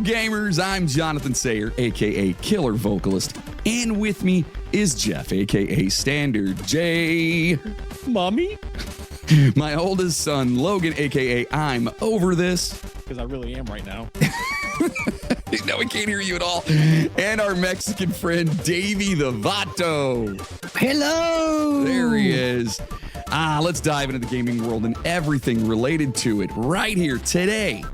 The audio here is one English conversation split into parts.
gamers, I'm Jonathan Sayre, aka Killer Vocalist, and with me is Jeff, aka Standard J. Mommy? My oldest son, Logan, aka I'm Over This. Because I really am right now. No, we can't hear you at all. And our Mexican friend, Davey the Vato. Hello. There he is. Let's dive into the gaming world and everything related to it right here today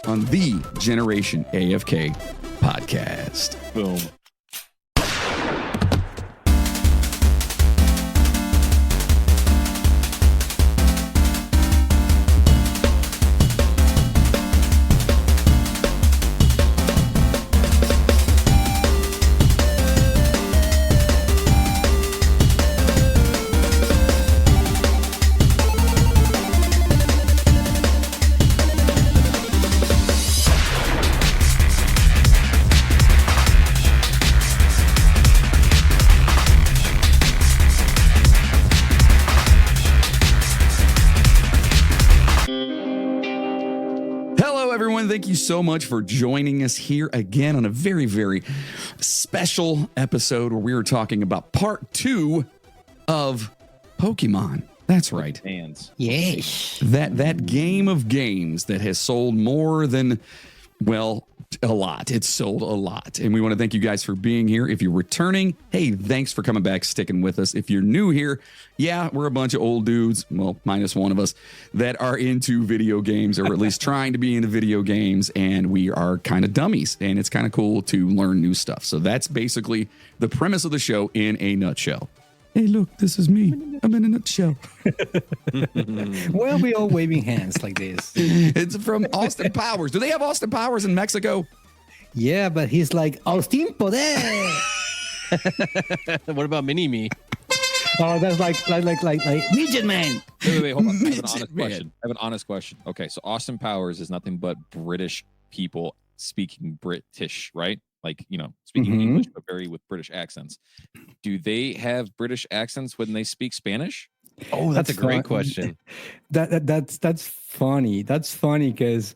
on the Generation AFK podcast. Boom. Thank you so much for joining us here again on a very, very special episode where we were talking about part 2 of Pokemon. That's right. Hands. Yes. That game of games that has sold more than, well, a lot. It's sold a lot. And we want to thank you guys for being here. If you're returning, hey, thanks for coming back, sticking with us. If you're new here, yeah, we're a bunch of old dudes, well, minus one of us, that are into video games, or at least trying to be into video games, and we are kind of dummies, and it's kind of cool to learn new stuff. So that's basically the premise of the show in a nutshell. Hey, look, this is me. I'm in a nutshell. Why are we all waving hands like this? It's from Austin Powers. Do they have Austin Powers in Mexico? Yeah, but he's like, Austin Poder. What about Mini-Me? Oh, that's like Midget Man. Wait, hold on. I have Midget an honest question. Okay, so Austin Powers is nothing but British people speaking British, right? Like, speaking English, but very with British accents. Do they have British accents when they speak Spanish? Oh, that's a great question. That's funny. That's funny because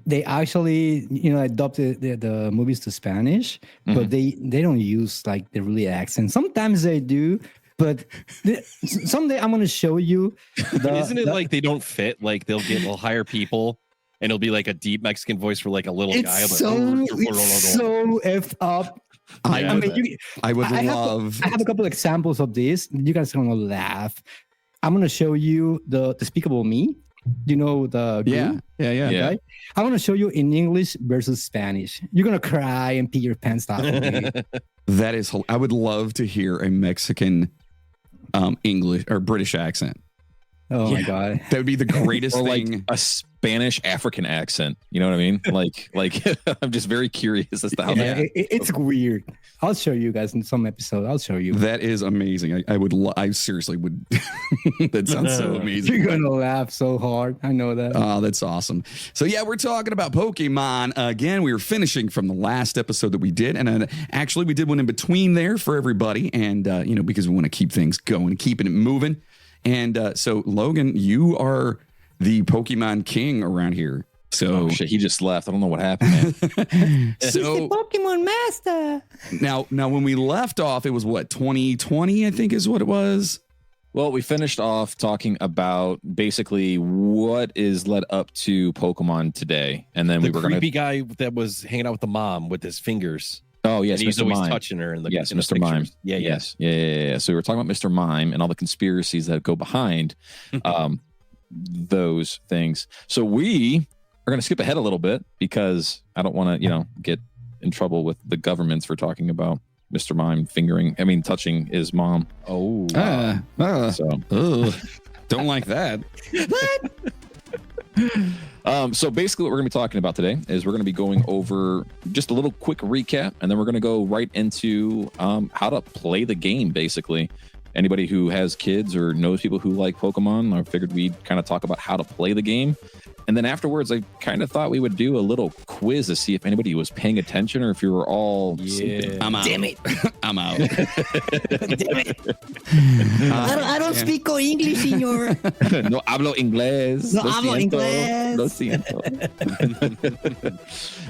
they actually, adopted the movies to Spanish, but they don't use like the really accent. Sometimes they do, but someday I'm going to show you. Isn't it like they don't fit? Like they'll hire people. And it'll be like a deep Mexican voice for like a little guy. It's so effed up. I have a couple examples of this. You guys are gonna laugh. I'm gonna show you the Despicable Me. You know the yeah. Right? I want to show you in English versus Spanish. You're gonna cry and pee your pants off. That is. I would love to hear a Mexican, English or British accent. Oh my god, that would be the greatest or thing. Like a Spanish African accent. You know what I mean? Like I'm just very curious as to how that. It's weird. I'll show you guys in some episode. I'll show you. That is amazing. I seriously would. That sounds so amazing. You're gonna laugh so hard. I know that. Oh, that's awesome. So yeah, we're talking about Pokemon again. We were finishing from the last episode that we did, and actually we did one in between there for everybody, and because we want to keep things going, keeping it moving. And so, Logan, you are the Pokemon king around here. So shit, he just left. I don't know what happened, man. He's the Pokemon master. Now, when we left off, it was what, 2020, I think is what it was. Well, we finished off talking about basically what is led up to Pokemon today, and then we were creepy guy that was hanging out with the mom with his fingers. Oh yes, and he's Mr. always Mime. touching her. Yes, Mr. Mime. Yeah. So we were talking about Mr. Mime and all the conspiracies that go behind those things. So we are going to skip ahead a little bit because I don't want to, get in trouble with the governments for talking about Mr. Mime touching his mom. Oh, don't like that. So basically what we're going to be talking about today is we're going to be going over just a little quick recap, and then we're going to go right into how to play the game, basically. Anybody who has kids or knows people who like Pokemon, I figured we'd kind of talk about how to play the game. And then afterwards, I kind of thought we would do a little quiz to see if anybody was paying attention or if you were all sleeping. I'm out. Damn it. I'm out. Damn it. I don't speak English, señor. No hablo inglés. No hablo inglés. Lo siento.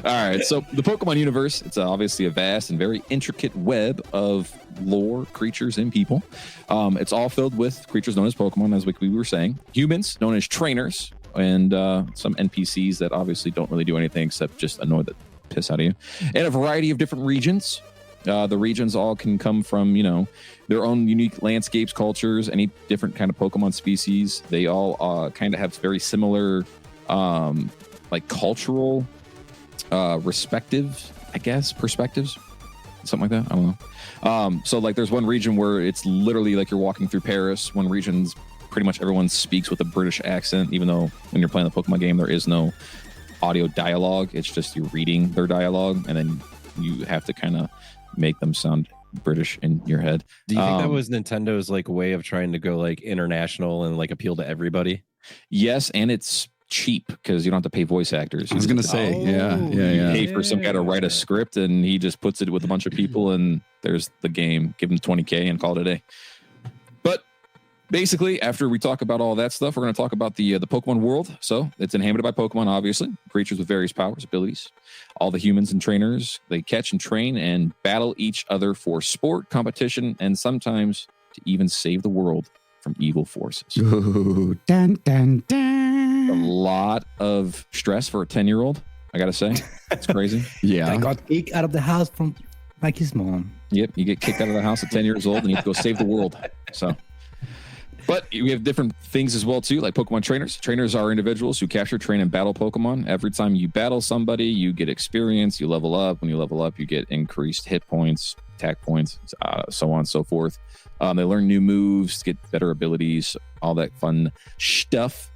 All right. So the Pokemon universe, it's obviously a vast and very intricate web of lore, creatures, and people. It's all filled with creatures known as Pokemon, as we were saying. Humans known as trainers, and some NPCs that obviously don't really do anything except just annoy the piss out of you. And a variety of different regions. The regions all can come from, their own unique landscapes, cultures, any different kind of Pokemon species. They all kind of have very similar, cultural, perspectives, something like that. I don't know. So there's one region where it's literally like you're walking through Paris. One region's pretty much everyone speaks with a British accent, even though when you're playing the Pokemon game, there is no audio dialogue. It's just you're reading their dialogue, and then you have to kind of make them sound British in your head. Do you think that was Nintendo's way of trying to go international and appeal to everybody? Yes, and it's cheap because you don't have to pay voice actors. I was gonna say, yeah. You pay for some guy to write a script, and he just puts it with a bunch of people, and there's the game. Give him $20K and call it a day. But basically, after we talk about all that stuff, we're going to talk about the Pokemon world. So it's inhabited by Pokemon, obviously, creatures with various powers, abilities. All the humans and trainers, they catch and train and battle each other for sport, competition, and sometimes to even save the world from evil forces. Ooh, dun, dun, dun. A lot of stress for a 10-year-old, I got to say. It's crazy. Yeah. I got kicked out of the house from his mom. Yep, you get kicked out of the house at 10 years old and you have to go save the world. So... But we have different things as well, too, like Pokemon trainers. Trainers are individuals who capture, train, and battle Pokemon. Every time you battle somebody, you get experience, you level up. When you level up, you get increased hit points, attack points, so on and so forth. They learn new moves, get better abilities, all that fun stuff.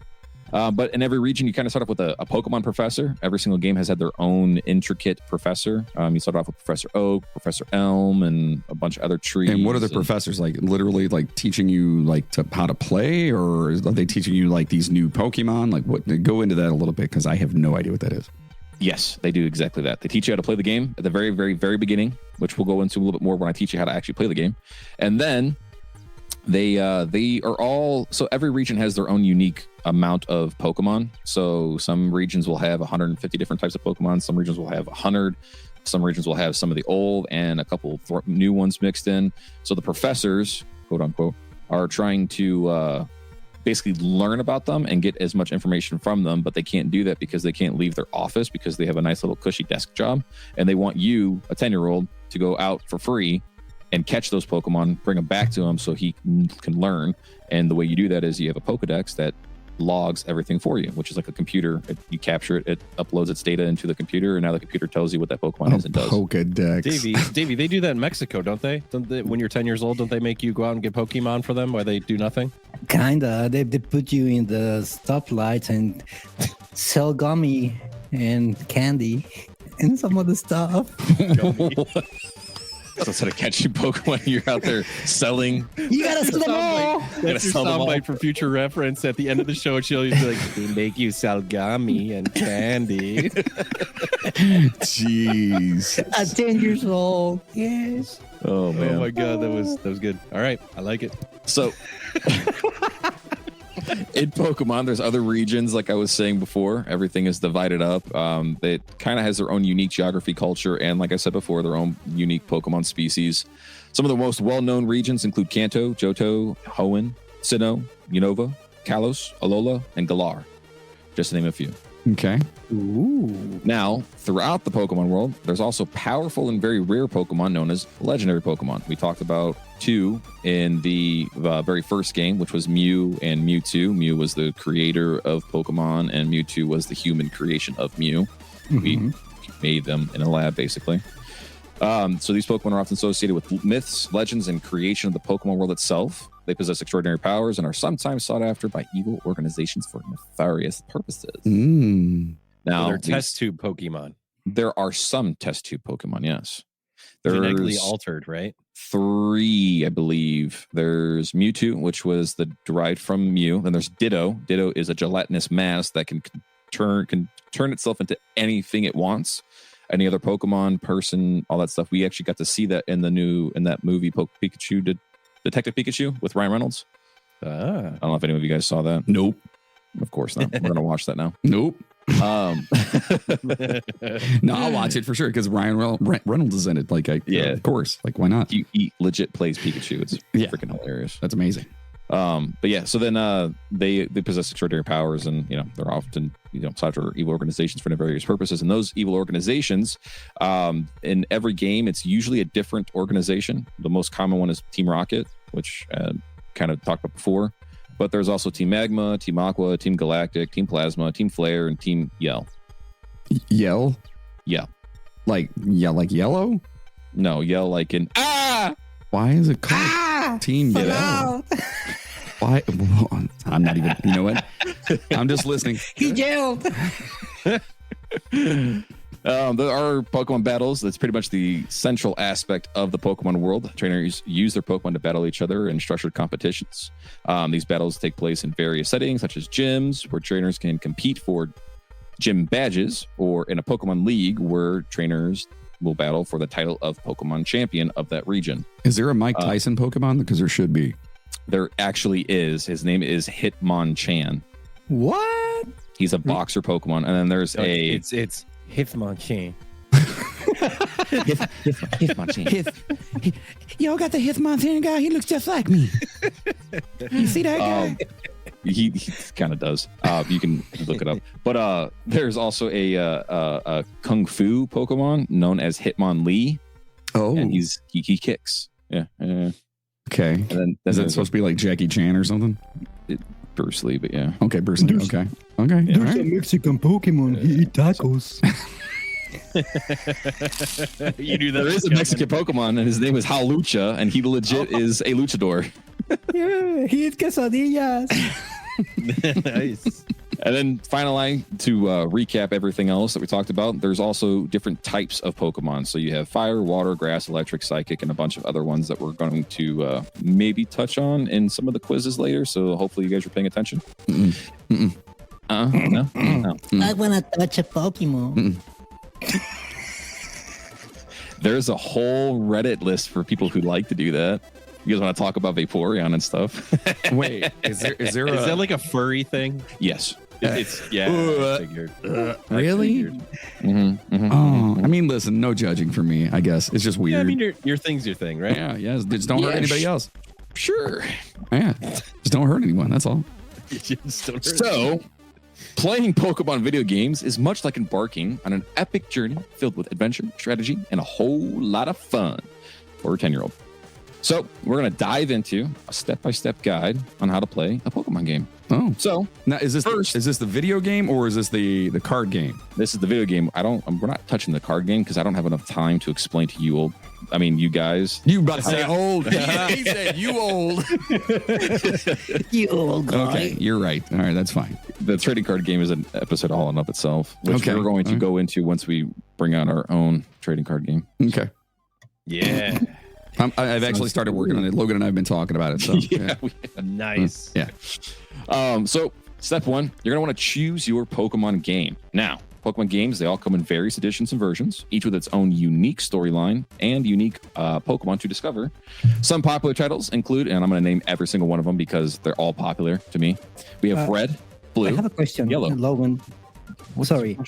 But in every region, you kind of start off with a Pokemon professor. Every single game has had their own intricate professor. You start off with Professor Oak, Professor Elm, and a bunch of other trees. And what are the professors like? Literally, teaching you how to play, or are they teaching you these new Pokemon? What? Go into that a little bit because I have no idea what that is. Yes, they do exactly that. They teach you how to play the game at the very, very, very beginning, which we'll go into a little bit more when I teach you how to actually play the game, and then they are all. So every region has their own unique amount of Pokemon. So some regions will have 150 different types of Pokemon. Some regions will have 100. Some regions will have some of the old and a couple new ones mixed in. So the professors, quote unquote, are trying to basically learn about them and get as much information from them, but they can't do that because they can't leave their office because they have a nice little cushy desk job. And they want you, a 10-year-old, to go out for free and catch those Pokemon, bring them back to him so he can learn. And the way you do that is you have a Pokedex that logs everything for you, which is like a computer. You capture it, it uploads its data into the computer, and now the computer tells you what that Pokemon is and does. Pokedex. Davey, they do that in Mexico, don't they? When you're 10 years old, don't they make you go out and get Pokemon for them while they do nothing? Kinda. They put you in the stoplights and sell gummy and candy and some other stuff. So instead of catching Pokemon, you're out there selling. You gotta sell them all. That's your soundbite for future reference. At the end of the show, she'll be like, "They make you sell gummy and candy." Jeez. At 10 years old, yes. Oh man! Oh my god, that was good. All right, I like it. So in Pokemon, there's other regions, like I was saying before. Everything is divided up. It kind of has their own unique geography, culture, and like I said before, their own unique Pokemon species. Some of the most well-known regions include Kanto, Johto, Hoenn, Sinnoh, Unova, Kalos, Alola, and Galar, just to name a few. Okay. Ooh. Now, throughout the Pokemon world, there's also powerful and very rare Pokemon known as legendary Pokemon. We talked about two in the very first game, which was Mew and Mewtwo. Mew was the creator of Pokemon, and Mewtwo was the human creation of Mew. Mm-hmm. We made them in a lab, basically. So these Pokemon are often associated with myths, legends, and creation of the Pokemon world itself. They possess extraordinary powers and are sometimes sought after by evil organizations for nefarious purposes. Now, they're test tube Pokemon. There are some test tube Pokemon, yes. Genetically altered, right? 3, I believe. There's Mewtwo, which was derived from Mew. Then there's Ditto. Ditto is a gelatinous mass that can turn itself into anything it wants. Any other Pokemon, person, all that stuff. We actually got to see that in that movie, Pikachu, Detective Pikachu with Ryan Reynolds. I don't know if any of you guys saw that. Nope. Of course not. We're going to watch that now. Nope. No, I'll watch it for sure because Ryan Reynolds is in it. Like, of course. Like, why not? He legit plays Pikachu. It's freaking hilarious. That's amazing. But yeah, so then they possess extraordinary powers, and they're often sought for evil organizations for various purposes. And those evil organizations, in every game, it's usually a different organization. The most common one is Team Rocket, which kind of talked about before. But there's also Team Magma, Team Aqua, Team Galactic, Team Plasma, Team Flare, and Team Yell. Yell? Yeah. Like yellow? No, Yell like in Why is it called Team Yell? Why? I'm not even. You know what? I'm just listening. He yelled. There are Pokemon battles. That's pretty much the central aspect of the Pokemon world. Trainers use their Pokemon to battle each other in structured competitions. These battles take place in various settings, such as gyms, where trainers can compete for gym badges, or in a Pokemon League, where trainers will battle for the title of Pokemon Champion of that region. Is there a Mike Tyson Pokemon? Because there should be. There actually is. His name is Hitmonchan. What? He's a boxer Pokemon, and then there's it's Hitmonchan. Hitmonchan. Yo, got the Hitmonchan guy. He looks just like me. You see that guy? He kind of does. You can look it up. But there's also a Kung Fu Pokemon known as Hitmonlee. Oh, and he kicks. Yeah. Okay. And then is that supposed to be like Jackie Chan or something? Bruce Lee, but yeah. Okay, Bruce Lee. Okay. There's All right. a Mexican Pokemon. He eat tacos. You knew that There is a Mexican Pokemon, and his name is Hawlucha, and he legit is a luchador. Yeah, he eats quesadillas. Nice. And then finally, to recap everything else that we talked about, there's also different types of Pokemon. So you have fire, water, grass, electric, psychic, and a bunch of other ones that we're going to maybe touch on in some of the quizzes later. So hopefully you guys are paying attention. No? I want to touch a Pokemon. There's a whole Reddit list for people who like to do that. You guys want to talk about Vaporeon and stuff? Wait, is there Is that like a furry thing? Yes. It's I figured. really? Oh, I mean, listen, no judging for me. I guess it's just weird. Yeah, I mean, your thing's your thing, right? Yeah, just don't hurt anybody else. Sure. Yeah, just don't hurt anyone. That's all. So, playing Pokemon video games is much like embarking on an epic journey filled with adventure, strategy, and a whole lot of fun for a 10-year-old. So, we're going to dive into a step-by-step guide on how to play a Pokemon game. Oh, So, now is this the video game or is this the card game? this is the video game. We're not touching the card game because I don't have enough time to explain to you you guys. You about to say old? He said you old. You old guy. Okay, you're right. All right, that's fine. The trading card game is an episode all in of itself, which Okay. we're going to go into once we bring out our own trading card game. Okay, Yeah. I've actually started working on it. Logan and I have been talking about it. So yeah. Nice. Yeah. So step one, you're going to want to choose your Pokemon game. Now, Pokemon games, they all come in various editions and versions, each with its own unique storyline and unique Pokemon to discover. Some popular titles include, and I'm going to name every single one of them because they're all popular to me. We have Red, Blue, I have a question, Yellow. Logan. Sorry.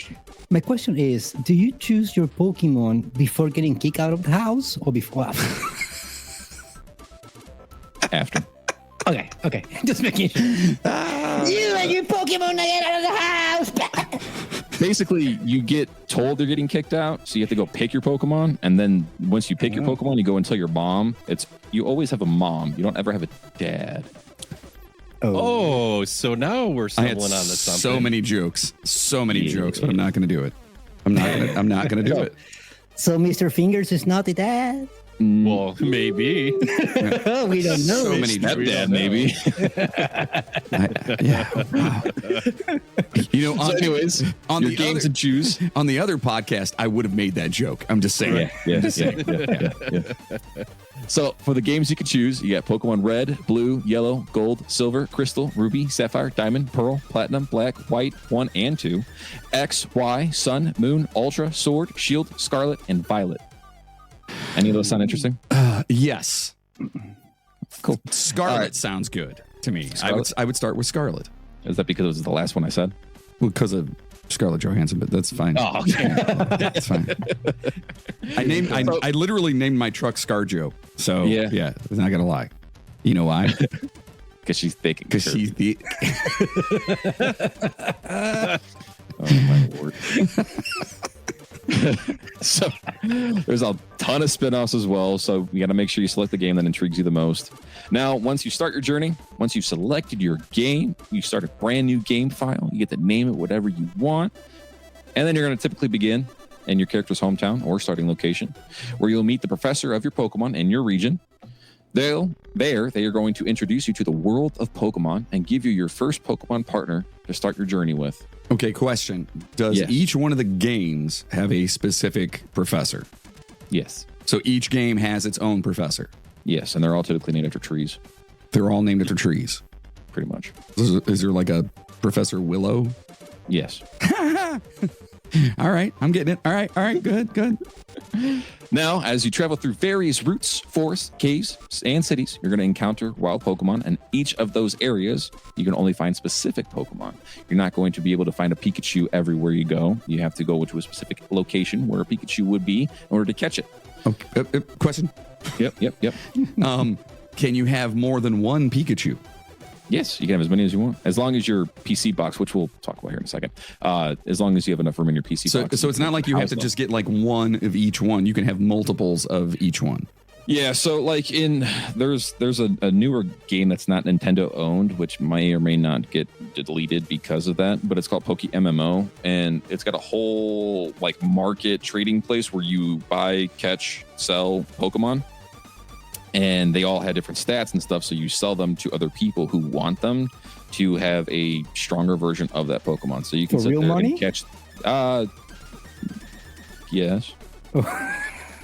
My question is, do you choose your Pokemon before getting kicked out of the house or before after? After. Okay. Just making sure. You and your Pokemon get out of the house. Basically, you get told they're getting kicked out, so you have to go pick your Pokemon, and then once you pick your Pokemon, you go and tell your mom. You always have a mom. You don't ever have a dad. Oh, so now we're I had stumbling onto something. so many jokes, but I'm not going to do it. I'm not going to do it. So Mr. Fingers is not the dad? Well, maybe. We don't know. So many Stepdad, maybe. You know, So anyways, on your the games other, and choose. on the other podcast, I would have made that joke. I'm just saying. Yeah. So for the games you can choose, you got Pokemon Red, Blue, Yellow, Gold, Silver, Crystal, Ruby, Sapphire, Diamond, Pearl, Platinum, Black, White, 1 and 2, X, Y, Sun, Moon, Ultra, Sword, Shield, Scarlet, and Violet. Any of those sound interesting? Yes. Cool. Scarlet All right. sounds good to me. Scarlet? I would start with Scarlet. Is that because it was the last one I said? Well, because of Scarlett Johansson, but that's fine. Oh, okay. That's fine. I literally named my truck ScarJo. So yeah, I'm not gonna lie. You know why? Because she's thick. Because she's the. Oh my lord. So there's a ton of spin-offs as well, so you got to make sure you select the game that intrigues you the most. Now, once you start your journey, once you've selected your game, you start a brand new game file. You get to name it whatever you want, and then you're going to typically begin in your character's hometown or starting location, where you'll meet the professor of your Pokemon in your region. They are going to introduce you to the world of Pokemon and give you your first Pokemon partner to start your journey with. Okay, question. Does Yes. each one of the games have a specific professor? Yes. So each game has its own professor. Yes, and they're all typically named after trees, They're all named after trees. pretty much. Is there like a Professor Willow? Yes. All right, I'm getting it. All right, good. Now, as you travel through various routes, forests, caves, and cities, you're going to encounter wild Pokemon. And each of those areas, you can only find specific Pokemon. You're not going to be able to find a Pikachu everywhere you go. You have to go to a specific location where a Pikachu would be in order to catch it. Okay, question. Yep. Can you have more than one Pikachu? Yes, you can have as many as you want, as long as your PC box, which we'll talk about here in a second, as long as you have enough room in your PC box. So it's not like you have to just get like one of each one. You can have multiples of each one. Yeah, so like there's a newer game that's not Nintendo owned, which may or may not get deleted because of that, but it's called Poke MMO, and it's got a whole like market trading place where you buy, catch, sell Pokemon. And they all had different stats and stuff, so you sell them to other people who want them to have a stronger version of that Pokemon. So you can For sit real there money? and catch. Yes.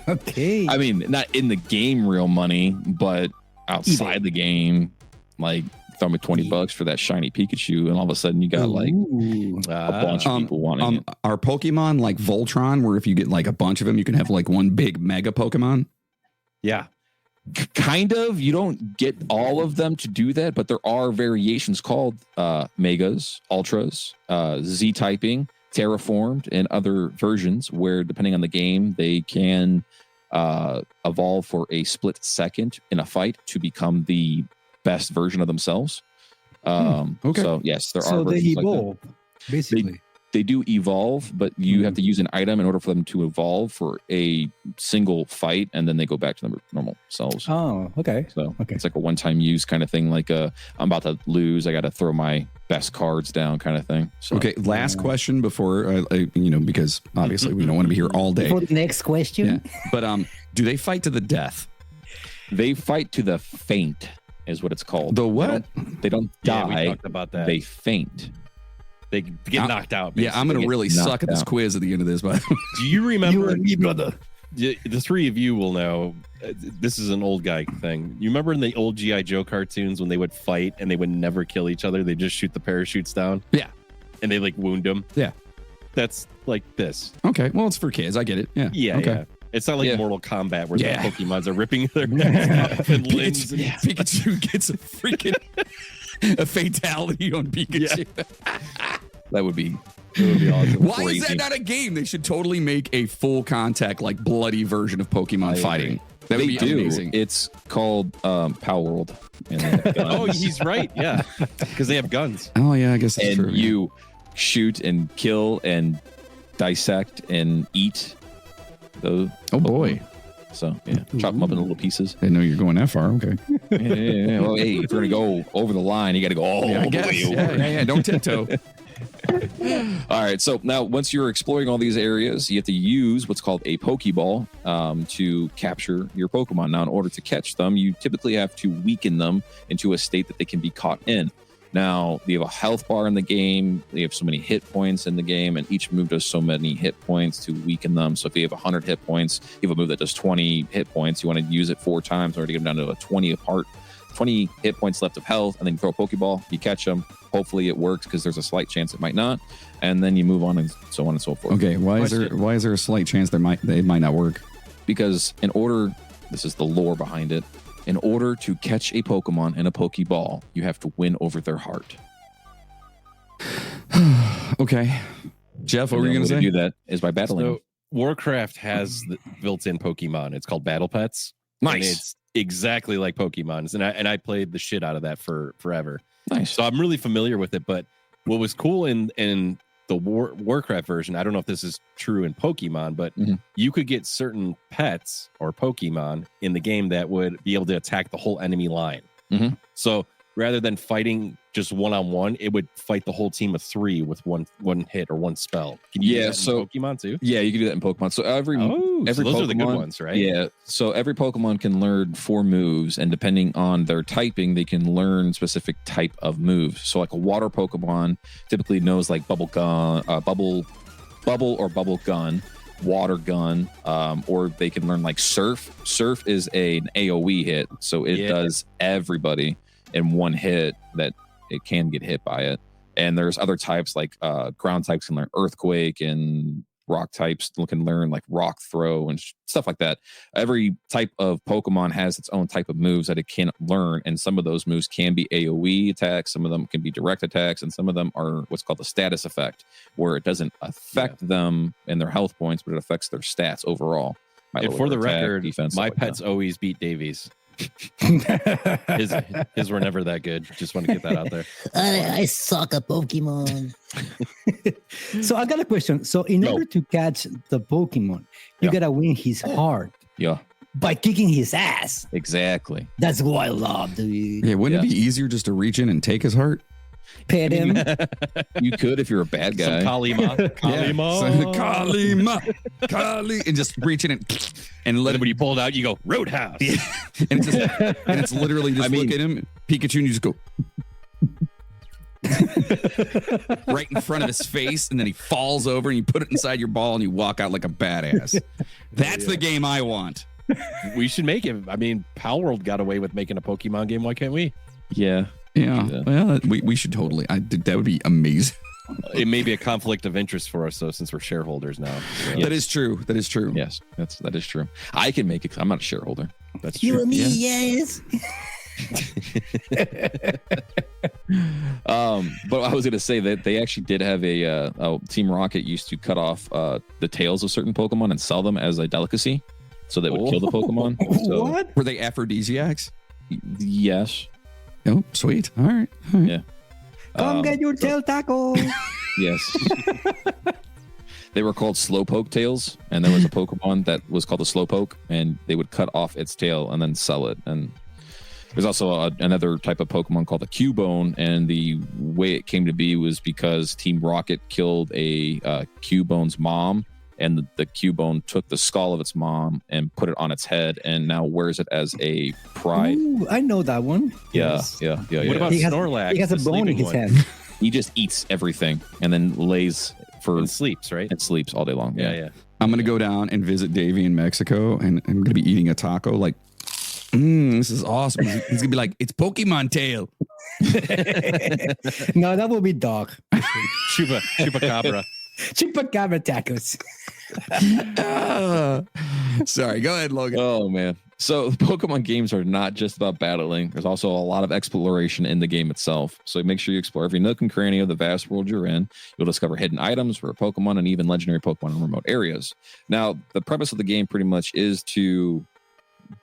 Okay. I mean, not in the game, real money, but outside the game, like throw me $20 for that shiny Pikachu, and all of a sudden you got like Ooh. a bunch of people wanting it. Are Pokemon like Voltron, where if you get like a bunch of them, you can have like one big mega Pokemon? Yeah. Kind of. You don't get all of them to do that, but there are variations called megas, ultras, Z typing, terraformed, and other versions where, depending on the game, they can evolve for a split second in a fight to become the best version of themselves. Okay. So yes, there are. So they versions like that. evolve, basically. They do evolve, but you have to use an item in order for them to evolve for a single fight, and then they go back to their normal selves. Oh, okay. So Okay. it's like a one-time use kind of thing. Like I'm about to lose, I got to throw my best cards down, kind of thing. So Okay, last question before because obviously we don't want to be here all day. For the next question. Yeah. But do they fight to the death? they fight to the faint, is what it's called. The what? They don't Yeah, we die. talked about that. They faint. They get knocked out. Yeah, I'm going to really knocked suck at this out. quiz at the end of this. But Do you remember? You and me, brother. The three of you will know. This is an old guy thing. You remember in the old GI Joe cartoons when they would fight and they would never kill each other? They just shoot the parachutes down. Yeah. And they like wound them. Yeah. That's like this. Okay, well, it's for kids. I get it. Yeah. Yeah. Okay. Yeah. It's not like Yeah. Mortal Kombat where Yeah. the Pokemons are ripping their necks off and limbs. Pikachu gets a freaking a fatality on Pikachu. That would be awesome. Why is that not a game? They should totally make a full contact, like bloody version of Pokemon fighting. That would They be do. amazing. It's called Power World. And they have Oh, guns. he's right. Yeah. Because they have guns. Oh yeah, I guess that's and true. yeah. you shoot and kill and dissect and eat those. Oh boy, So yeah, chop them up into little pieces. I didn't know you're going that far. Okay. Yeah. Well, hey, if you're gonna go over the line, you got to go all Yeah, I the guess. way over. Yeah. Don't tiptoe. All right. So now, once you're exploring all these areas, you have to use what's called a Pokeball to capture your Pokemon. Now, in order to catch them, you typically have to weaken them into a state that they can be caught in. Now, you have a health bar in the game. You have so many hit points in the game, and each move does so many hit points to weaken them. So if you have 100 hit points, you have a move that does 20 hit points. You want to use it 4 times in order to get them down to a 20 hit points left of health, and then you throw a Pokeball, you catch them. Hopefully it works because there's a slight chance it might not, and then you move on and so on and so forth. Okay, why is there a slight chance it might not work? Because this is the lore behind it. In order to catch a Pokemon in a Pokeball, you have to win over their heart. Okay, Jeff, what were you going to say? Do that is by battling. So Warcraft has the built-in Pokemon. It's called Battle Pets. Nice. And it's exactly like Pokemon's, and I played the shit out of that for forever. Nice. So I'm really familiar with it. But what was cool in the Warcraft version, I don't know if this is true in Pokemon, but you could get certain pets or Pokemon in the game that would be able to attack the whole enemy line. So rather than fighting just one-on-one, it would fight the whole team of 3 with one hit or one spell. Can you do that in Pokemon too? Yeah, you can do that in Pokemon. So every so those Pokemon, are the good ones, right? Yeah. So every Pokemon can learn 4 moves, and depending on their typing, they can learn specific type of moves. So like a water Pokemon typically knows like bubble or bubble gun, water gun, or they can learn like surf. Surf is an AoE hit, so it does everybody in one hit that it can get hit by it. And there's other types like ground types can learn earthquake, and rock types can learn like rock throw and stuff like that. Every type of Pokemon has its own type of moves that it can learn, and some of those moves can be AoE attacks, some of them can be direct attacks, and some of them are what's called the status effect, where it doesn't affect them and their health points, but it affects their stats overall. And for the record, my pets always beat Davies. his were never that good. Just want to get that out there. I suck at Pokemon. So I got a question. So in order to catch the Pokemon, you gotta win his heart. Yeah. By kicking his ass. Exactly. That's what I love, dude. Yeah, wouldn't it be easier just to reach in and take his heart? Pet him. You could if you're a bad guy. Some Kalima. Kali, and just reach in and let when him. you pull it out, you go Roadhouse. And it's literally just look at him, Pikachu, and you just go right in front of his face, and then he falls over, and you put it inside your ball, and you walk out like a badass. That's the game I want. We should make it. I mean, Pal World got away with making a Pokemon game. Why can't we? Yeah. Yeah. Well, we should totally. That would be amazing. It may be a conflict of interest for us, though, since we're shareholders now. So. That is true. That is true. Yes, that is true. I can make it 'cause I'm not a shareholder. That's You true. and me, yes. But I was going to say that they actually did have a Team Rocket used to cut off the tails of certain Pokemon and sell them as a delicacy, so that would kill the Pokemon. So, What? Were they aphrodisiacs? yes. Oh, sweet. All right. Yeah. Come get your tail taco. Yes. They were called Slowpoke tails, and there was a Pokemon that was called a Slowpoke, and they would cut off its tail and then sell it. And there's also another type of Pokemon called a Cubone, and the way it came to be was because Team Rocket killed a Cubone's mom, and the Cubone took the skull of its mom and put it on its head, and now wears it as a pride. Ooh, I know that one. Yeah. What about He has- Snorlax? He has a the bone in sleeping his one? head. He just eats everything and then lays And sleeps, right? and sleeps all day long. Yeah. I'm going to go down and visit Davey in Mexico, and I'm going to be eating a taco like, this is awesome. He's going to be like, it's Pokemon tail. No, that will be dog. Chupacabra. Chupacabra tacos. Sorry, go ahead, Logan. Oh man. So Pokemon games are not just about battling. There's also a lot of exploration in the game itself. So make sure you explore every nook and cranny of the vast world you're in. You'll discover hidden items, rare Pokemon, and even legendary Pokemon in remote areas. Now, the premise of the game pretty much is to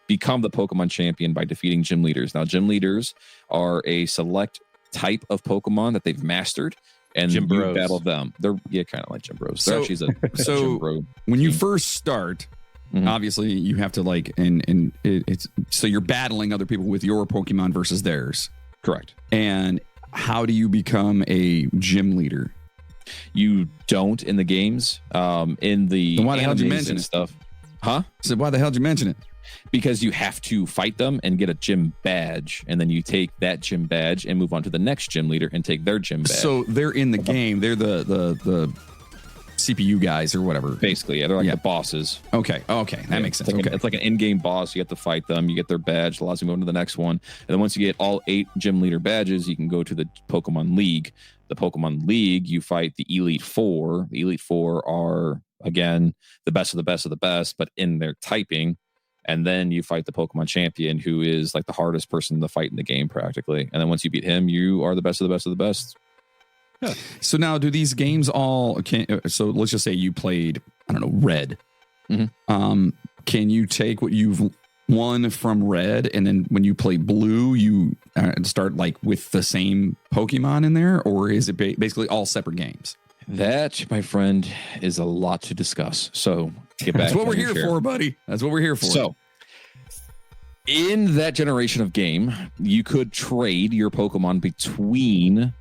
become the Pokemon champion by defeating gym leaders. Now, gym leaders are a select type of Pokemon that they've mastered, and Gym you bros. battle them. They're kind of like gym bros. They're So- actually a gym bro. When you first start, obviously you have to it's so you're battling other people with your Pokemon versus theirs. Correct. And how do you become a gym leader? You don't in the games. In the Then why the hell did you animes mention and it? stuff. Huh? So why the hell did you mention it? Because you have to fight them and get a gym badge, and then you take that gym badge and move on to the next gym leader and take their gym badge. So they're in the game. They're the CPU guys or whatever. basically, they're like the bosses. Okay. That makes sense. It's like an in-game boss. You have to fight them. You get their badge, allows you to move on to the next one. And then once you get all 8 gym leader badges, you can go to the Pokemon League. The Pokemon League, you fight the Elite Four. The Elite Four are, again, the best of the best of the best, but in their typing. And then you fight the Pokemon Champion, who is like the hardest person to fight in the game practically. And then once you beat him, you are the best of the best of the best. Yeah. So now, do these games all? So let's just say you played, I don't know, Red. Mm-hmm. Can you take what you've won from Red, and then when you play Blue, you start like with the same Pokemon in there, or is it basically all separate games? That, my friend, is a lot to discuss. So get back. That's what on we're your here chair. for, buddy. That's what we're here for. So, in that generation of game, you could trade your Pokemon between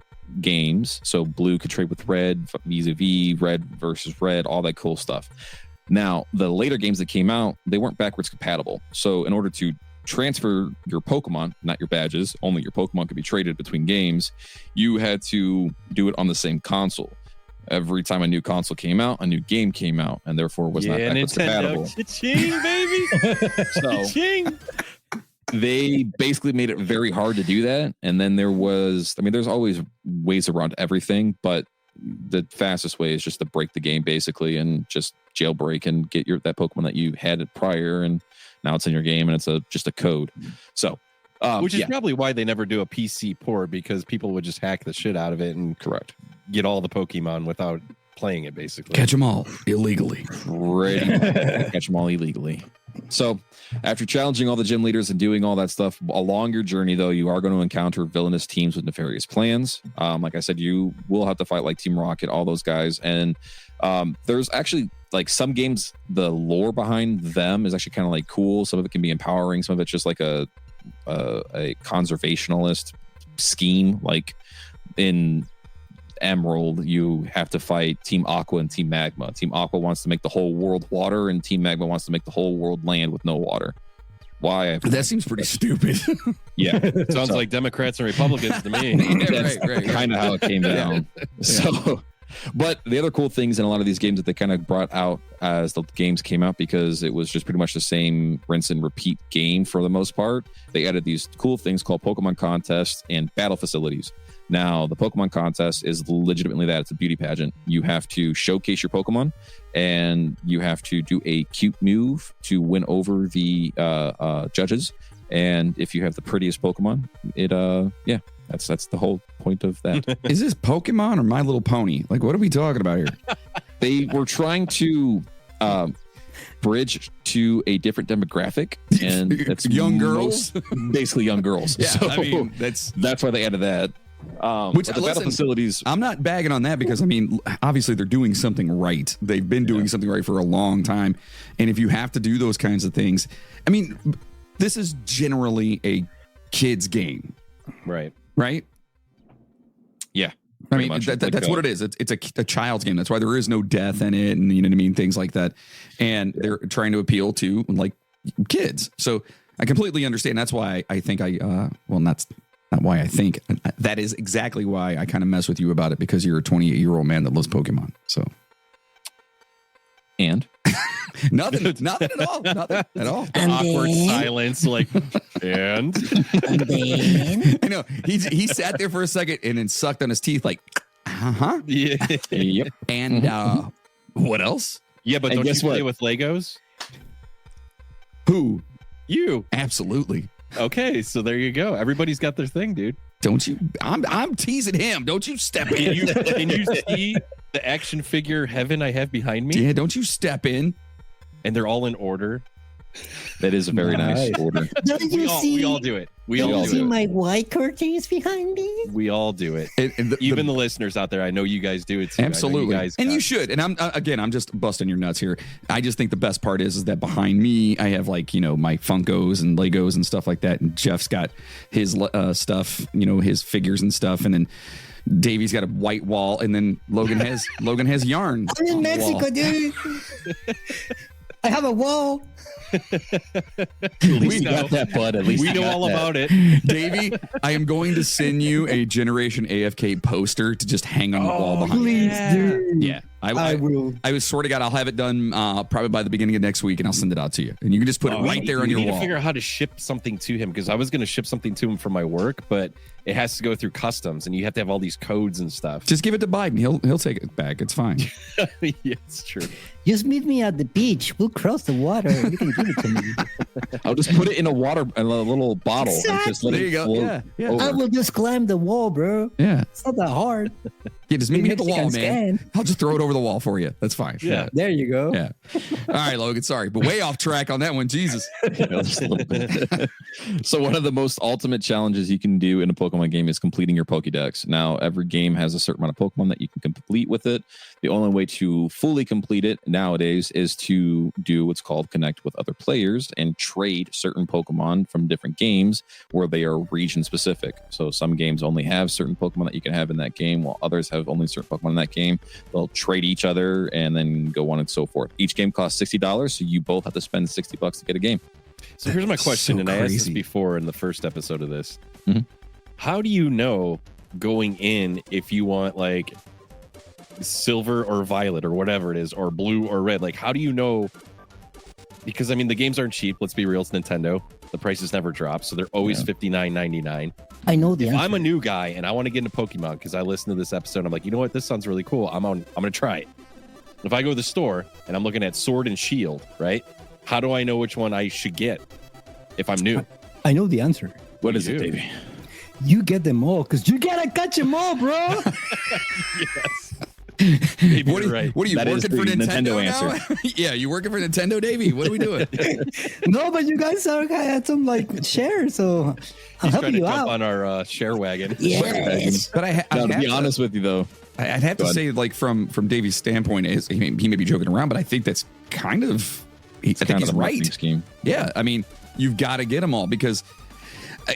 games. So Blue could trade with Red, vis-a-vis Red versus Red, all that cool stuff. Now, the later games that came out, they weren't backwards compatible. So in order to transfer your Pokemon, not your badges, only your Pokemon could be traded between games, you had to do it on the same console. Every time a new console came out, a new game came out, and therefore was not backwards compatible. Cha-ching, baby. So Cha-ching. they basically made it very hard to do that. And then there's always ways around everything, but the fastest way is just to break the game basically and just jailbreak and get that Pokemon that you had prior, and now it's in your game and it's just a code. So which is probably why they never do a PC port, because people would just hack the shit out of it and correct get all the Pokemon without playing it basically. catch them all illegally. pretty catch them all illegally. So after challenging all the gym leaders and doing all that stuff along your journey, though, you are going to encounter villainous teams with nefarious plans. Like I said, you will have to fight like Team Rocket, all those guys. And there's actually like some games, the lore behind them is actually kind of like cool. Some of it can be empowering. Some of it's just like a conservationalist scheme. Like in Emerald, you have to fight Team Aqua and Team Magma. Team Aqua wants to make the whole world water, and Team Magma wants to make the whole world land with no water. Why? That seems pretty stupid. Yeah, Sounds like Democrats and Republicans to me. that's kind of how it came down. So, but the other cool things in a lot of these games that they kind of brought out as the games came out, because it was just pretty much the same rinse and repeat game for the most part, they added these cool things called Pokemon contests and battle facilities. Now, the Pokemon contest is legitimately that. It's a beauty pageant. You have to showcase your Pokemon, and you have to do a cute move to win over the judges. And if you have the prettiest Pokemon, that's the whole point of that. Is this Pokemon or My Little Pony? Like, what are we talking about here? They were trying to bridge to a different demographic, and it's Young girls? basically young girls. Yeah, So I mean, that's why they added that. Which, but the battle facilities, I'm not bagging on that, because I mean, obviously they're doing something right. They've been doing something right for a long time. And if you have to do those kinds of things, I mean, this is generally a kid's game, Right. right? yeah, I pretty mean, much. that's what it is. It's a child's game. That's why there is no death in it, and you know what I mean, things like that. And they're trying to appeal to like kids. So I completely understand. That's why I think that's not why I think. That is exactly why I kind of mess with you about it, because you're a 28-year-old man that loves Pokemon. So and nothing at all. Nothing at all. And Awkward then- silence, like, and And then I know. He sat there for a second and then sucked on his teeth like, uh-huh. yeah, yep. And what else? yeah. But And don't you guess play what? with Legos? Who? You Absolutely. okay? So there you go. Everybody's got their thing, dude. Don't you? I'm teasing him. Don't you step in. Can you see the action figure heaven I have behind me? Yeah, don't you step in. And they're all in order. That is a very nice Nice. order. don't you see? We all do it. We don't all you see do it. my white curtains behind me? We all do it. And Even the listeners out there, I know you guys do it too. I know absolutely, you guys and got- you should. And I'm just busting your nuts here. I just think the best part is that behind me, I have like, you know, my Funkos and Legos and stuff like that, and Jeff's got his stuff, you know, his figures and stuff, and then Davy's got a white wall, and then Logan has yarn. I'm in on the Mexico, wall. dude. I have a wall. At least you got that, bud. At least We you know got all that. about it. Davey, I am going to send you a Generation AFK poster to just hang on the wall behind you. Please, dude. Yeah, I will. I swear to God, I'll have it done probably by the beginning of next week, and I'll send it out to you. And you can just put it right there on we your need wall. to figure out how to ship something to him because I was going to ship something to him for my work, but it has to go through customs, and you have to have all these codes and stuff. Just give it to Biden. He'll take it back. It's fine. Yeah, it's true. Just meet me at the beach. We'll cross the water. You can give it to me. I'll just put it in a little bottle and just let There it you go. float Yeah, yeah. over. I will just climb the wall, bro. Yeah. It's not that hard. Yeah, just meet me at the wall, man. Mexican I'll just throw it over the wall for you. That's fine. Yeah. There you go. Yeah. All right, Logan. Sorry, but way off track on that one. Jesus. Just a little bit. So one of the most ultimate challenges you can do in a Pokemon game is completing your Pokédex. Now, every game has a certain amount of Pokemon that you can complete with it. The only way to fully complete it nowadays is to do what's called connect with other players and trade certain Pokemon from different games where they are region specific. So some games only have certain Pokemon that you can have in that game, while others have only certain Pokemon in that game. They'll trade each other and then go on and so forth. Each game costs $60, so you both have to spend $60 to get a game. So here's my question, So and I asked this crazy. before in the first episode of this. Mhm. How do you know going in if you want like silver or violet or whatever it is, or blue or red? Like, how do you know? Because I mean, the games aren't cheap. Let's be real, it's Nintendo. The prices never drop, so they're always $59.99. I know the If answer. I'm a new guy and I want to get into Pokemon because I listened to this episode, I'm like, you know what? This sounds really cool. I'm gonna try it. If I go to the store and I'm looking at Sword and Shield, right? How do I know which one I should get if I'm new? I know the answer. What is it, You. Davey? You get them all because you gotta catch them all, bro. Yes. Maybe What you're are, right. what are you That is working for the Nintendo, Nintendo now? Yeah, you working for Nintendo, Davey? What are we doing? No, but you guys are had some like share, so I'm He's trying helping to you jump out. on our share wagon. Yes. But I Now, to have be to- honest with you, though, I'd have to Go ahead. say, like from Davey's standpoint, is he may be joking around, but I think that's kind of. I think kind he's of the marketing right. scheme. Yeah, I mean, you've got to get them all because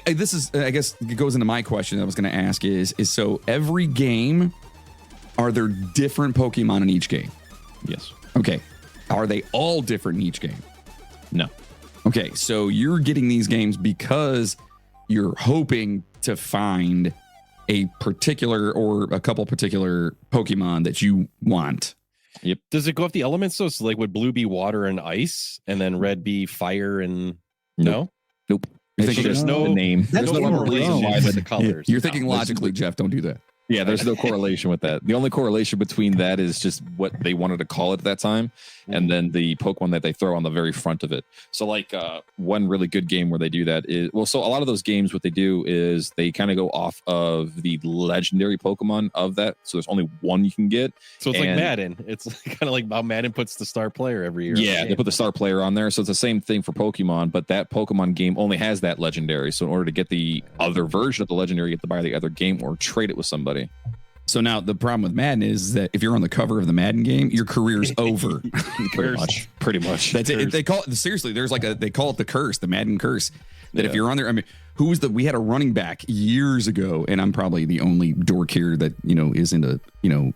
this is, I guess, it goes into my question that I was going to ask is so every game, are there different Pokemon in each game? Yes. Okay, are they all different in each game? No. Okay, so you're getting these games because you're hoping to find a particular or a couple particular Pokemon that you want. Does it go off the elements though? So like would blue be water and ice, and then red be fire and no? Nope. You're It's thinking, just no- the name. That's There's no what we're reason doing. why It's the the colors. you're thinking No, logically, Jeff. Don't do that. Yeah, there's no correlation with that. The only correlation between that is just what they wanted to call it at that time, and then the Pokemon that they throw on the very front of it. So, like one really good game where they do that is so a lot of those games, what they do is they kind of go off of the legendary Pokemon of that. So there's only one you can get. So it's like And- Madden. It's kind of like how Madden puts the star player every year. Yeah, they put the star player on there. So it's the same thing for Pokemon, but that Pokemon game only has that legendary. So in order to get the other version of the legendary, you have to buy the other game or trade it with somebody. So now the problem with Madden is that if you're on the cover of the Madden game, your career's over. Pretty much. That's it. They call it seriously. There's like they call it the curse, the Madden curse. That if Yeah. you're on there, I mean, we had a running back years ago, and I'm probably the only dork here that is into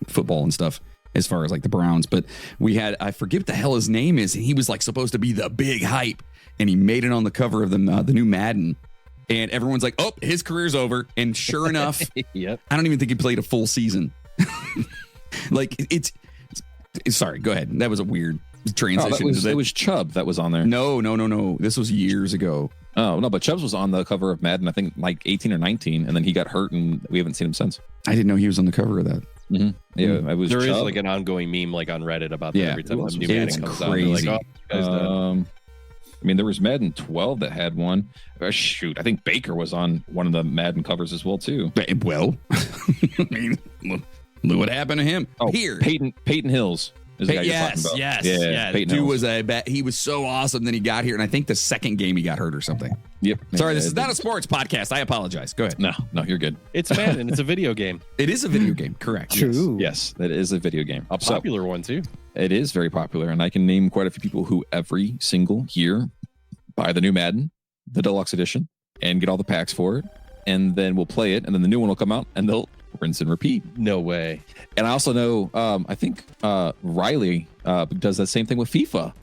football and stuff as far as like the Browns. But we had, I forget what the hell his name is, and he was like supposed to be the big hype, and he made it on the cover of the new Madden, and everyone's like, oh, his career's over, and sure enough, Yep. I don't even think he played a full season. Like it's sorry, go ahead. That was a weird transition. it was Chubb that was on there. No. This was years ago. Oh, no, but Chubbs was on the cover of Madden, I think like 18 or 19, and then he got hurt, and we haven't seen him since. I didn't know he was on the cover of that. Yeah, it was There is Chubb. like an ongoing meme like on Reddit about that Yeah. every time the new It's Madden comes out. They're like, crazy. oh, you guys done. I mean, there was Madden 12 that had one. Shoot, I think Baker was on one of the Madden covers as well, too. Well, I mean, look what happened to him Oh, here. Peyton Hills is the guy you're talking about. Yes. Yeah, The Peyton dude Hills. was he was so awesome. Then he got here, and I think the second game he got hurt or something. Yep. Sorry, this Yeah, is not a sports podcast. I apologize. Go ahead. No, you're good. It's Madden. It's a video game. It is a video game, correct? True. Yes, that is a video game. A popular one too. It is very popular, and I can name quite a few people who every single year buy the new Madden, the deluxe edition, and get all the packs for it, and then we'll play it, and then the new one will come out, and they'll rinse and repeat. No way. And I also know, I think Riley does that same thing with FIFA.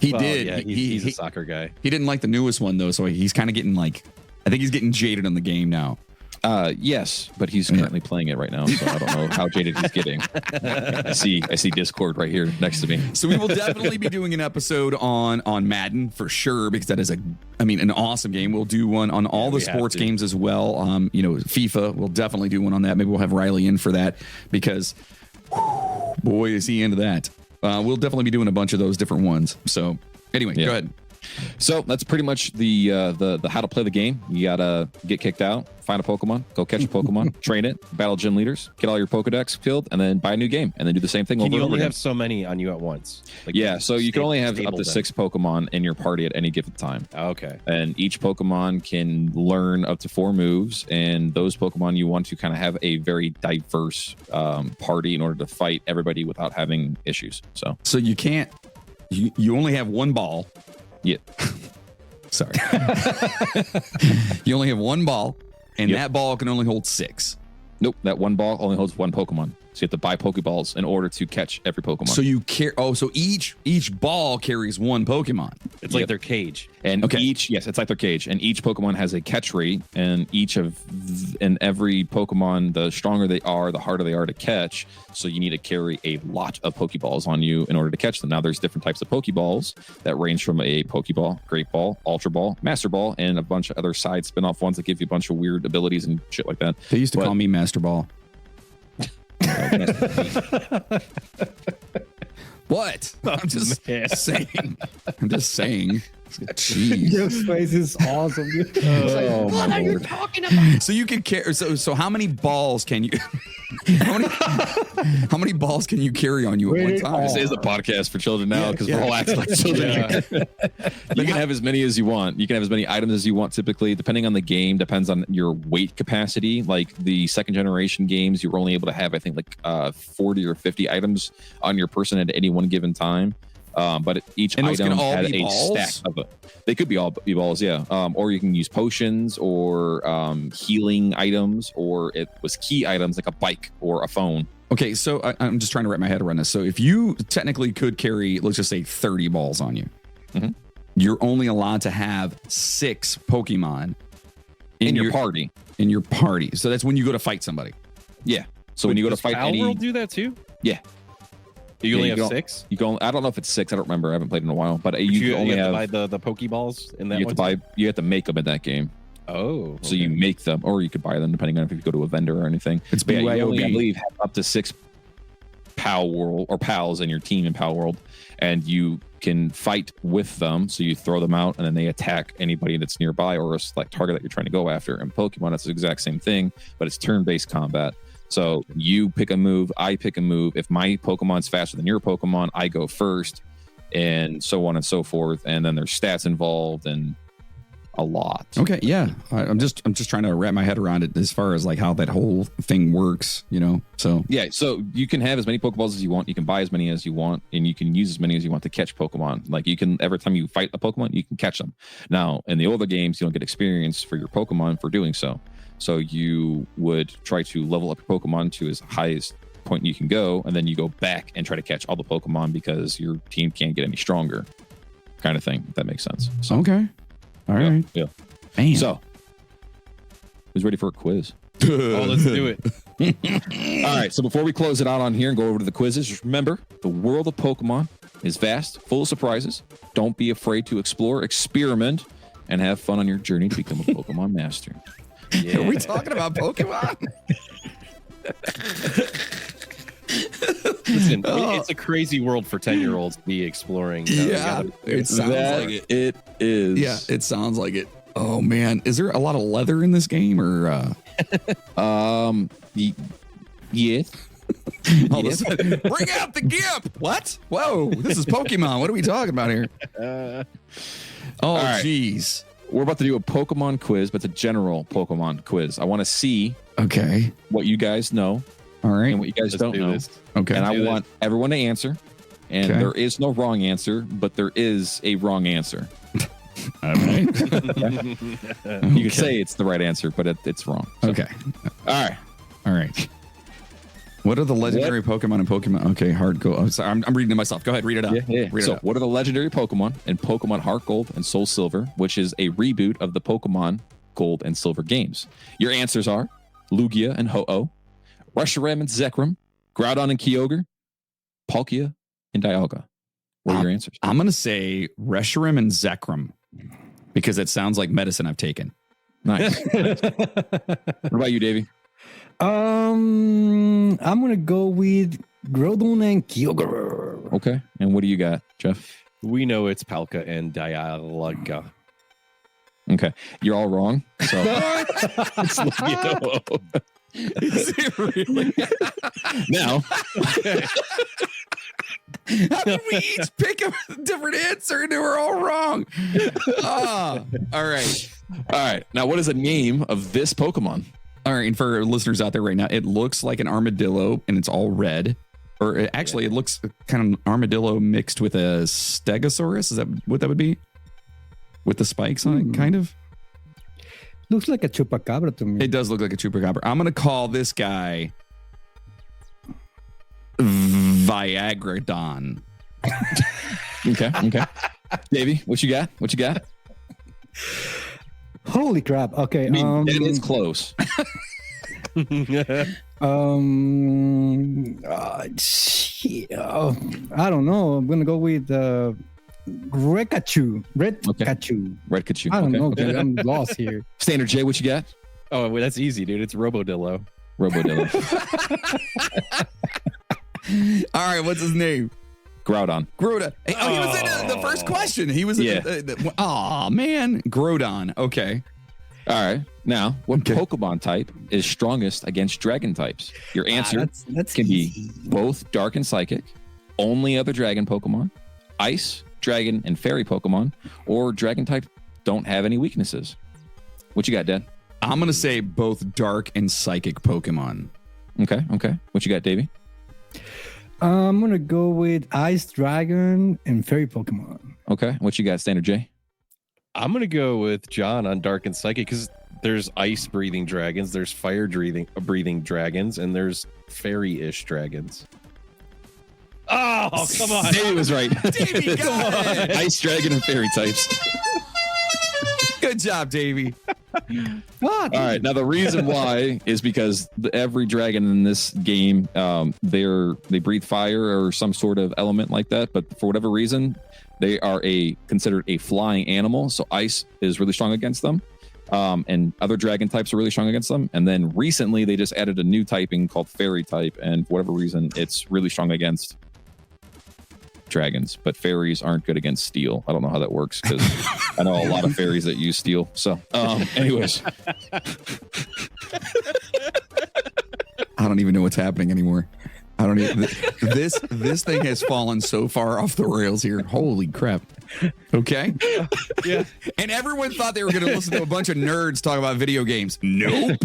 He Well, did. Yeah, he's a soccer guy. He didn't like the newest one though, so he's kind of getting like, I think he's getting jaded on the game now. Yes, but he's currently playing it right now, so I don't know how jaded he's getting. I see Discord right here next to me. So we will definitely be doing an episode on Madden for sure, because that is an awesome game. We'll do one on all the sports games as well. FIFA, we'll definitely do one on that. Maybe we'll have Riley in for that, because boy, is he into that. We'll definitely be doing a bunch of those different ones. So anyway, go ahead. So that's pretty much the how to play the game. You gotta get kicked out, find a Pokemon, go catch a Pokemon, train it, battle gym leaders, get all your Pokedex filled, and then buy a new game, and then do the same thing over and over You only again. have so many on you at once. Like, So you can only have up to 6 Pokemon in your party at any given time. Okay. And each Pokemon can learn up to 4 moves, and those Pokemon you want to kind of have a very diverse party in order to fight everybody without having issues. So you can't. You only have one ball. Yeah. Sorry. You only have one ball, and that ball can only hold 6. Nope, that one ball only holds 1 Pokemon. So you have to buy Pokeballs in order to catch every Pokemon. So you so each ball carries 1 Pokemon. It's like their cage. And it's like their cage. And each Pokemon has a catch rate, and every Pokemon, the stronger they are, the harder they are to catch. So you need to carry a lot of Pokeballs on you in order to catch them. Now there's different types of Pokeballs that range from a Pokeball, Great Ball, Ultra Ball, Master Ball, and a bunch of other side spin-off ones that give you a bunch of weird abilities and shit like that. They used to call me Master Ball. What? I'm just saying. I'm just saying. Jeez. Joe's face is awesome. Oh, What are you talking about? So you can carry. So how many balls can you? How many balls can you carry on you at one time? This is a podcast for children now because we're all acting like children. You can have as many as you want. You can have as many items as you want. Typically, depending on the game, depends on your weight capacity. Like the second generation games, you're only able to have, I think, like 40 or 50 items on your person at any one given time. But each item had a stack of it. They could be all be balls, yeah. Or you can use potions or healing items, or it was key items like a bike or a phone. Okay, so I'm just trying to wrap my head around this. So if you technically could carry, let's just say 30 balls on you, you're only allowed to have 6 Pokemon in your party. In your party. So that's when you go to fight somebody. Yeah. So when you go to fight any... World do that too? Yeah. You only have 6? You go. I don't know if it's 6. I don't remember. I haven't played in a while. But you only have to buy the Pokeballs in that. You have to make them in that game. Oh, okay. So you make them, or you could buy them depending on if you go to a vendor or anything. It's you only, I BYOB. believe, have up to 6 pals in your team in Pal World, and you can fight with them. So you throw them out, and then they attack anybody that's nearby or a select target that you're trying to go after. And Pokemon, it's the exact same thing, but it's turn-based combat. So you pick a move, I pick a move. If my Pokemon's faster than your Pokemon, I go first, and so on and so forth. And then there's stats involved and a lot. Okay, yeah. I'm just trying to wrap my head around it as far as like how that whole thing works, you know. So yeah, so you can have as many Pokeballs as you want. You can buy as many as you want, and you can use as many as you want to catch Pokemon. Like you can, every time you fight a Pokemon, you can catch them. Now in the older games, you don't get experience for your Pokemon for doing so. So you would try to level up your Pokemon to as highest point you can go, and then you go back and try to catch all the Pokemon because your team can't get any stronger, kind of thing. If that makes sense. So, okay, all right. Yeah. Man. So, who's ready for a quiz? Oh, let's do it. All right. So before we close it out on here and go over to the quizzes, just remember the world of Pokemon is vast, full of surprises. Don't be afraid to explore, experiment, and have fun on your journey to become a Pokemon master. Yeah. Are we talking about Pokemon? Listen, it's a crazy world for 10-year-olds to be exploring. Yeah, it sounds like it. It is. Yeah, it sounds like it. Oh man, is there a lot of leather in this game, or? Yes. All of a sudden, bring out the gimp. What? Whoa, this is Pokemon. What are we talking about here? Oh, right. Jeez. We're about to do a Pokemon quiz, but it's a general Pokemon quiz. I want to see Okay. what you guys know All right. and what you guys don't know. Okay. And I want everyone to answer. And Okay. there is no wrong answer, but there is a wrong answer. All right. You can say it's the right answer, but it's wrong. So, Okay. all right. All right. What are the legendary Pokemon in Pokemon? Okay, Heart Gold. Oh, sorry, I'm reading it myself. Go ahead, read it out. Yeah. Read it So, out. what are the legendary Pokemon in Pokemon Heart Gold and Soul Silver, which is a reboot of the Pokemon Gold and Silver games? Your answers are Lugia and Ho-Oh, Reshiram and Zekrom, Groudon and Kyogre, Palkia and Dialga. What are your answers? I'm going to say Reshiram and Zekrom because it sounds like medicine I've taken. Nice. What about you, Davey? I'm gonna go with Groudon and Kyogre. Okay. And what do you got, Jeff? We know it's Palka and Dialga. Okay. You're all wrong. So it's Lugia. Is it really? Now, How did we each pick a different answer and they were all wrong? Ah, all right. all right. Now, what is the name of this Pokemon? All right. And for listeners out there right now, it looks like an armadillo and it's all red. Or it looks kind of armadillo mixed with a stegosaurus. Is that what that would be? With the spikes on it, kind of? Looks like a chupacabra to me. It does look like a chupacabra. I'm going to call this guy Viagradon. Okay. Davey, what you got? Holy crap. Okay. I mean, it is close. I don't know. I'm gonna go with Rekachu. Redkachu. Red Kachu. I don't know. Okay. Dude. I'm lost here. Standard J, what you got? Oh, well, that's easy, dude. It's Robodillo. Robodillo. All right. What's his name? Groudon. Groudon. Hey, he was in the first question. He was oh, man. Groudon. Okay. All right. Now, what Pokemon type is strongest against dragon types? Your answer That's can easy. be both dark and psychic, only other dragon Pokemon, ice, dragon, and fairy Pokemon, or dragon type don't have any weaknesses. What you got, Dad? I'm going to say both dark and psychic Pokemon. Okay. What you got, Davey? I'm gonna go with Ice Dragon and Fairy Pokemon. Okay. What you got, Standard J? I'm gonna go with John on Dark and Psychic because there's ice breathing dragons, there's fire breathing dragons, and there's fairy-ish dragons. Oh, come on. Davey was right. Davey got it. Ice, dragon, and fairy types. Good job, Davey. All right. Now the reason why is because every dragon in this game, they breathe fire or some sort of element like that. But for whatever reason, they are considered a flying animal. So ice is really strong against them, and other dragon types are really strong against them. And then recently, they just added a new typing called fairy type, and for whatever reason, it's really strong against dragons, but fairies aren't good against steel. I don't know how that works because I know a lot of fairies that use steel. So, anyways, I don't even know what's happening anymore. I don't even. This thing has fallen so far off the rails here. Holy crap. Okay. Yeah. And everyone thought they were going to listen to a bunch of nerds talk about video games. Nope.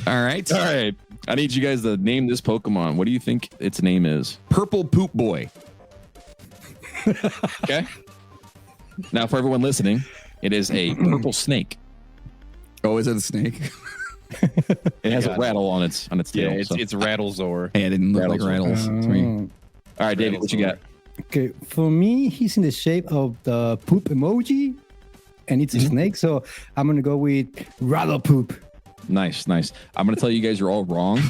All right. all right. I need you guys to name this Pokemon. What do you think its name is? Purple Poop Boy. Okay. Now, for everyone listening, it is a purple snake. Oh, is it a snake? It has a rattle on its tail. Yeah, so. it's Rattlezor. Hey, I didn't look like Rattles. rattles. Sorry. All right, David, what you got? Okay, for me, he's in the shape of the poop emoji, and it's a snake. So I'm gonna go with Rattle Poop. Nice. I'm going to tell you guys you're all wrong.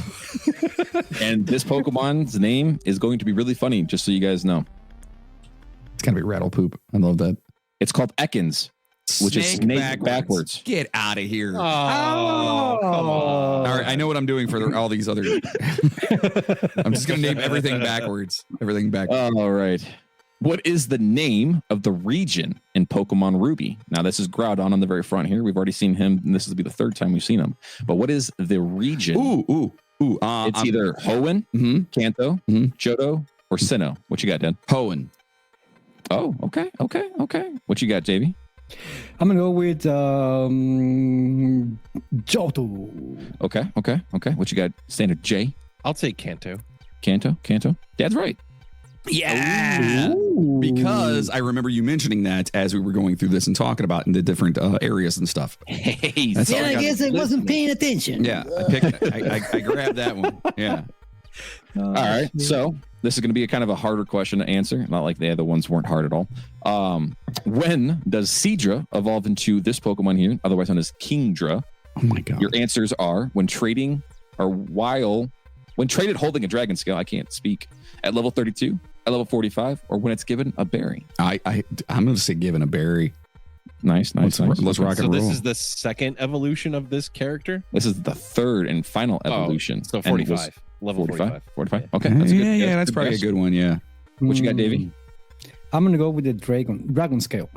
And this Pokemon's name is going to be really funny, just so you guys know. It's got to be Rattle Poop. I love that. It's called Ekans, which is snake backwards. Get out of here. Oh, come on. All right, I know what I'm doing for all these other. I'm just going to name everything backwards. Everything backwards. All right. What is the name of the region in Pokemon Ruby? Now, this is Groudon on the very front here. We've already seen him, and this will be the third time we've seen him. But what is the region? Ooh. It's either Hoenn, Kanto, Johto, or Sinnoh. What you got, Dan? Hoenn. Oh, okay. What you got, JV? I'm gonna go with Johto. Okay. What you got, Standard J? I'll take Kanto. Kanto. Dad's right. Yeah. Because I remember you mentioning that as we were going through this and talking about in the different areas and stuff. Hey, That's all Then I got. guess I wasn't paying attention. Yeah, I grabbed that one. Yeah. all right. So this is going to be a kind of a harder question to answer. Not like the other ones weren't hard at all. When does Seadra evolve into this Pokemon here, otherwise known as Kingdra? Oh my god. Your answers are when trading or when traded holding a dragon scale. I can't speak. At level 32, at level 45, or when it's given a berry. I'm going to say given a berry. Nice. Let's rock So and roll. this is the second evolution of this character. This is the third and final evolution. So And it was 45. Level 45. 45. Yeah. Okay. That's a good, yeah, that's probably guess. a good one. Yeah. What you got, Davey? I'm gonna go with the dragon scale.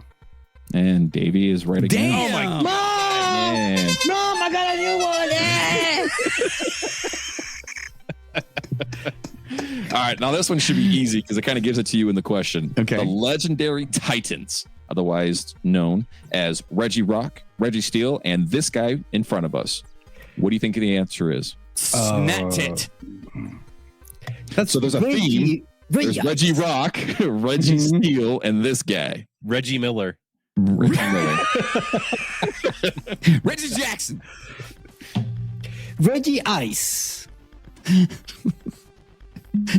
And Davey is right again. Damn. Oh my Mom! Man. Mom, I got a new one. All right, now this one should be easy because it kind of gives it to you in the question. Okay. The legendary Titans, otherwise known as Regirock, Registeel, and this guy in front of us. What do you think the answer is? Snaptit. That's So there's a theme. There's Regirock, Registeel, and this guy. Reggie Miller. Reggie Miller. Reggie Jackson. Reggie Ice.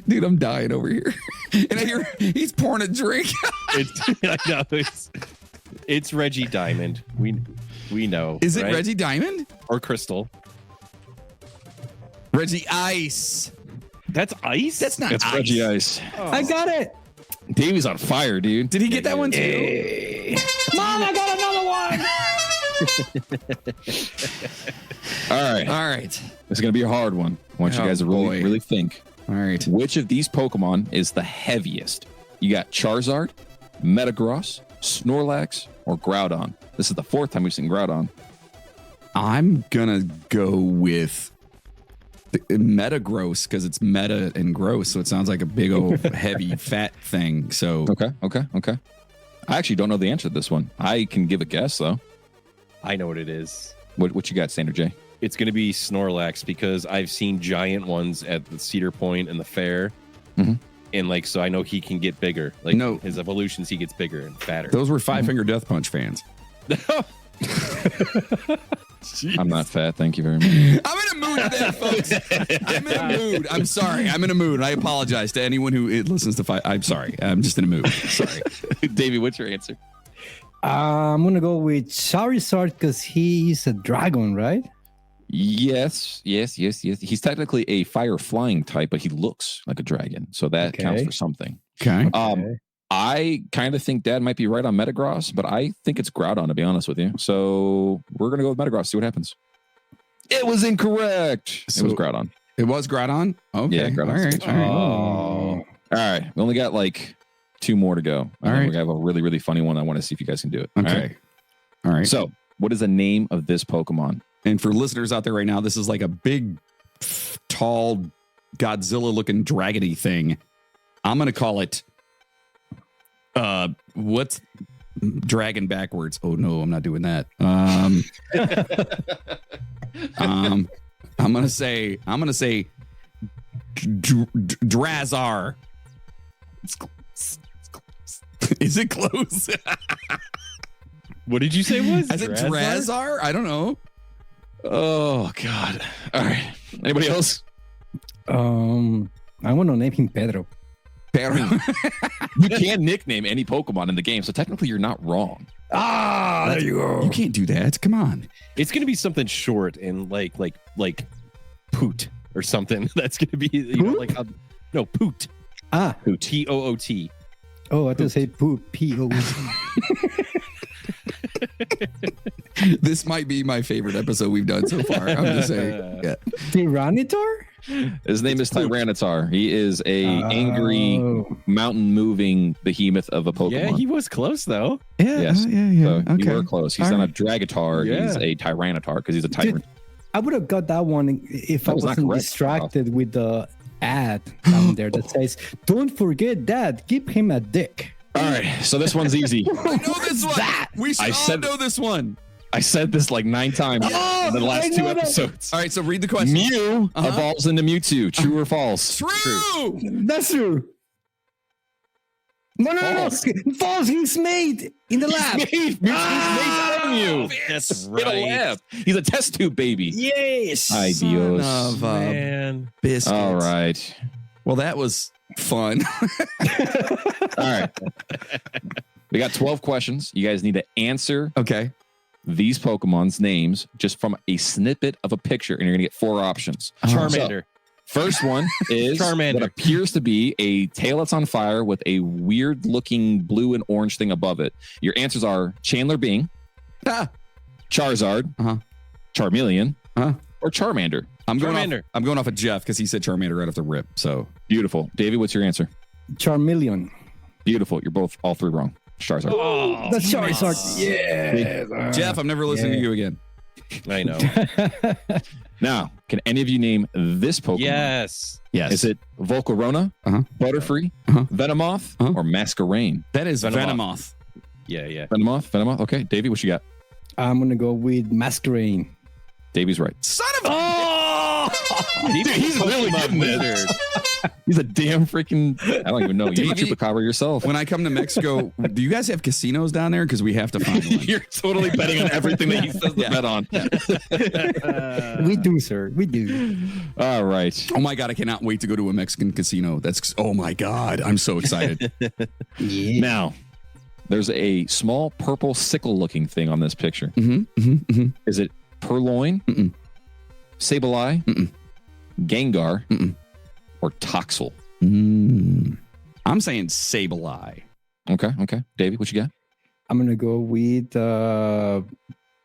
Dude, I'm dying over here. And I hear he's pouring a drink. I know it's Reggie Diamond. We know. Is it right? Reggie Diamond? or Crystal? Reggie Ice. That's ice. That's not That's ice. Reggie Ice. I got it. Davey's on fire, dude. Did he get that one too? Mom, I got another one. All right. All right. This is going to be a hard one. I want you Oh, guys to boy. really think. All right. Which of these Pokemon is the heaviest? You got Charizard, Metagross, Snorlax, or Groudon. This is the fourth time we've seen Groudon. I'm gonna go with the Metagross because it's meta and gross, so it sounds like a big old heavy fat thing. So Okay. I actually don't know the answer to this one. I can give a guess though. I know what it is. What you got, Standard J? It's going to be Snorlax because I've seen giant ones at the Cedar Point and the fair. Mhm. And like, so I know he can get bigger. Like No. his evolutions, he gets bigger and fatter. those were Five Finger Death Punch fans. I'm not fat. Thank you very much. I'm in a mood today, folks. I'm in a mood. I'm sorry. I'm in a mood. I apologize to anyone who listens to Five. I'm sorry. I'm just in a mood. Sorry. Davey, what's your answer? I'm gonna go with Charizard because he's a dragon, right? Yes. He's technically a fire flying type, but he looks like a dragon, so that counts Okay. for something. Okay. I kind of think Dad might be right on Metagross, but I think it's Groudon, to be honest with you. So we're gonna go with Metagross. See what happens. It was incorrect. So- It was Groudon. It was Groudon? Okay. Yeah, Groudon's All right. All right. All right, we only got like 2 more to go. All All right. right, we have a really, really funny one. I want to see if you guys can do it. Okay. All right? All right. So, what is the name of this Pokemon? And for listeners out there right now, this is like a big, tall, Godzilla-looking dragony thing. I'm gonna call it. What's dragon backwards? Oh no, I'm not doing that. I'm gonna say Drazar. It's close. Is it close? What did you say it was? Is it Drazar? I don't know. Oh God! All right. Anybody else? I'm gonna name him Pedro. You can nickname any Pokemon in the game, so technically you're not wrong. There you go. You can't do that. Come on. It's going to be something short and like Poot or something. That's going to be, you know, like, no, Poot. Poot. T-O-O-T. Oh, I thought say poop. P-O. This might be my favorite episode we've done so far. I'm just saying. Yeah. Tyranitar? His name is Tyranitar. He is a angry, Oh. mountain-moving behemoth of a Pokemon. Yeah, he was close though. Yeah. Yes. Yeah. So Okay. you were close. He's All not right. a Dragatar. Yeah. He's a Tyranitar because he's a tyrant. I would have got that one if That I was not wasn't correct. distracted with the ad down there that says, "Don't forget that. Give him a dick." All right. So this one's easy. I know this one. We should I all said- know this one. I said this like 9 times Oh, in the I last 2 know that. episodes. All right. So read the question. Mew Uh-huh. evolves into Mewtwo. True or false? True. That's true. No. False. He's made in the lab. He's made out of you. That's In a right. lab. He's a test tube baby. Yes. Ay, Dios. Son of a Man. biscuit. All right. Well, that was fun. All right. We got 12 questions. You guys need to answer Okay. these Pokemon's names just from a snippet of a picture, and you're going to get 4 options. Charmander. First one is Charmander. what appears to be a tail that's on fire with a weird looking blue and orange thing above it. Your answers are Chandler Bing, Ah. Charizard, Uh-huh. Charmeleon, Uh-huh. or Charmander. I'm going Charmander. off of Jeff because he said Charmander right off the rip. So Beautiful. Davey, what's your answer? Charmeleon. Beautiful. You're both all 3 wrong. Charizard. Oh, That's Charizard. yeah, Jeff, I'm never listening to you again. I know. Now, can any of you name this Pokemon? Yes. Yes, Is it Volcarona, Uh-huh. Butterfree, Uh-huh. Venomoth, Uh-huh. or Masquerain? that is Venomoth. Venomoth. Yeah. Venomoth. Okay, Davey, what you got? I'm gonna go with Masquerain. Davey's right. Son of a. Dude, he's really good in this. He's a damn freaking. I don't even know. You're a Davey- chupacabra yourself. When I come to Mexico, do you guys have casinos down there? Because we have to find one. You're totally betting on everything that he says to bet on. We do, sir. We do. All right. Oh my god, I cannot wait to go to a Mexican casino. That's oh my god, I'm so excited. Yeah. Now, there's a small purple sickle-looking thing on this picture. Is it Purloin, Mm-mm. Sableye, Mm-mm. Gengar, Mm-mm. or Toxel? I'm saying Sableye. Okay. Davey, what you got? I'm gonna go with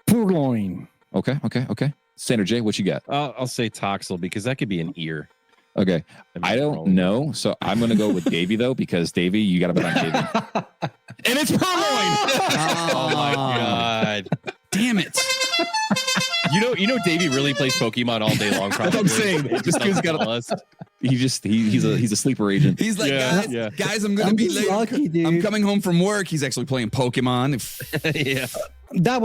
Purloin. Okay. Sandra J, what you got? I'll say Toxel because that could be an ear. Okay. I don't know. So I'm going to go with Davey, though, because Davey, you got to bet on Davey. And it's Purloin. Oh my god. Damn it. You know Davey really plays Pokemon all day long. Probably. That's what I'm saying. This dude's got a- he's a sleeper agent. He's like, Yeah, guys, yeah. guys, I'm gonna I'm be just late. lucky, dude. I'm coming home from work. He's actually playing Pokemon. Yeah. That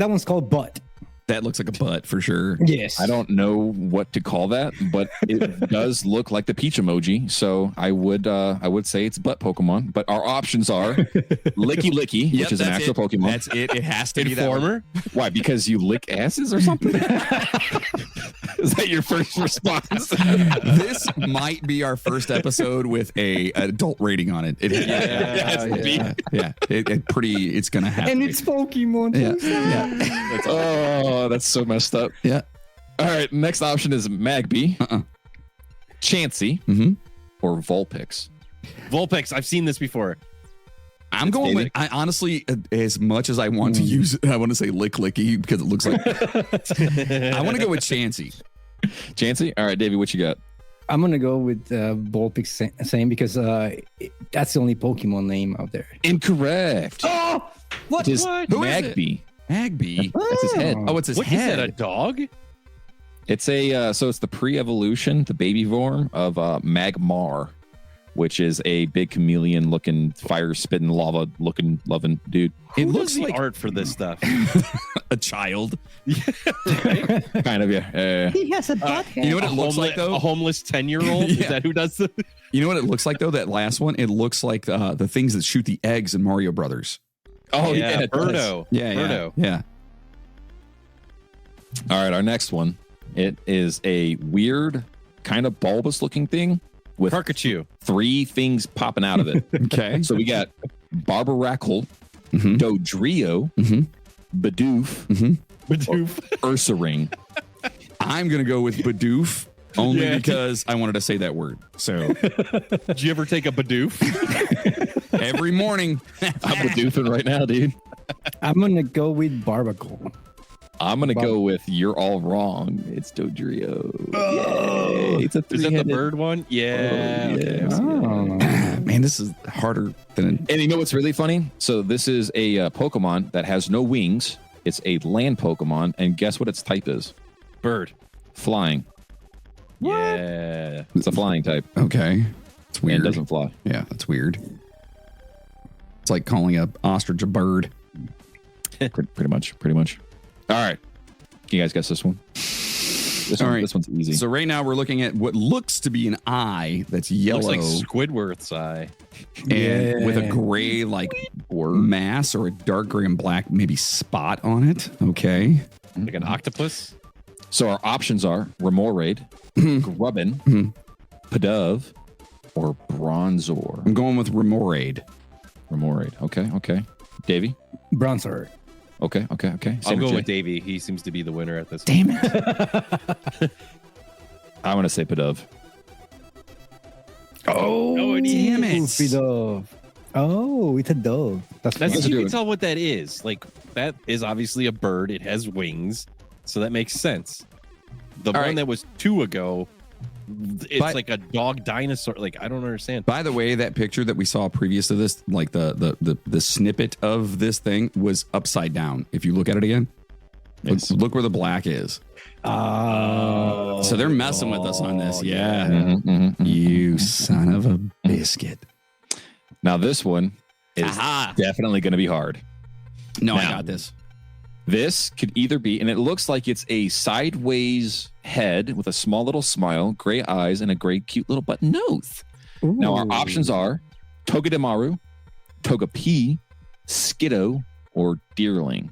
one's called Butt. That looks like a butt for sure. Yes. I don't know what to call that, but it does look like the peach emoji. So I would say it's butt Pokemon. But our options are Licky Licky, Yep, which is an that's actual it. Pokemon. That's it. It has to be that one. Informer. Why? Because you lick asses or something? Is that your first response? This might be our first episode with a adult rating on it. It it's gonna happen. And it's Pokemon. yeah. Oh, that's so messed up. Yeah. All right, next option is Magby, Chansey, Mhm. or Vulpix. Vulpix. I've seen this before. I'm going with, I honestly, as much as I want to use it, I want to say Lick Licky because it looks like I want to go with Chansey. Chansey? All right, Davey, what you got? I'm gonna go with Vulpix same because that's the only Pokemon name out there. Incorrect. Oh, It is Who is it? Magby. Magby. That's his head. Oh, it's his What is head. that? A dog? It's a so it's the pre-evolution, the baby form of Magmar, which is a big chameleon-looking, fire-spitting, lava-looking, loving dude. It Who looks does the like art for this stuff. a child. Kind of, yeah. He has a butt head. You know what it looks like though? A homeless 10-year-old? Yeah. Is that who does the? You know what it looks like though? That last one, it looks like the things that shoot the eggs in Mario Brothers. Oh, yeah. it does. Birdo. Yeah, Birdo. yeah. All right, our next one. It is a weird, kind of bulbous-looking thing with Pikachu. 3 things popping out of it. Okay. So we got Barbarackle, Mhm. Dodrio, Mhm. Bidoof, Bidoof. Ursaring. I'm gonna go with Bidoof only Yeah. because I wanted to say that word. So Did you ever take a Bidoof? every morning, I'm Bidoofing right now, dude. I'm gonna go with Barbacle. I'm going to go with You're All Wrong. It's Dodrio. Yay. It's a Is that the three-headed. bird one? Yeah. yes. Oh. man, this is harder than And you know what's really funny? So this is a Pokemon that has no wings. It's a land Pokemon. And guess what its type is? Bird. Flying. Yeah. It's a flying type. okay. It's And weird. it doesn't fly. Yeah, that's weird. It's like calling a ostrich a bird. Pretty much. All right. Can you guys guess this one? All right. This one's easy. So right now we're looking at what looks to be an eye that's yellow Looks like Squidward's eye. and with a gray like or mass or a dark gray and black maybe spot on it. Okay. Like an octopus. so our options are Remoraid, Grubbin, Pidove, or Bronzor. I'm going with Remoraid. Remoraid. Okay. Davey. Bronzer. Okay. I'm Same going Jay. with Davey. He seems to be the winner at this. Damn it. I'm gonna say Pidove. Oh, damn it. Goofy dove. Oh, it's a dove. That's That's funny. you do can it. tell what that is. Like that is obviously a bird. It has wings, so that makes sense. The one right. that was 2 ago, it's But- like a dog dinosaur. Like I don't understand. By the way, that picture that we saw previous to this, like the snippet of this thing was upside down. If you look at it again, Yes. look where the black is. So they're messing with us on this. Yeah. You son of a biscuit. Now this one is Aha. definitely going to be hard. No, I Now- got this. This could either be, and it looks like it's a sideways head with a small little smile, gray eyes, and a gray cute little button nose. Now our options are Togedemaru, Togepi, Skiddo, or Deerling.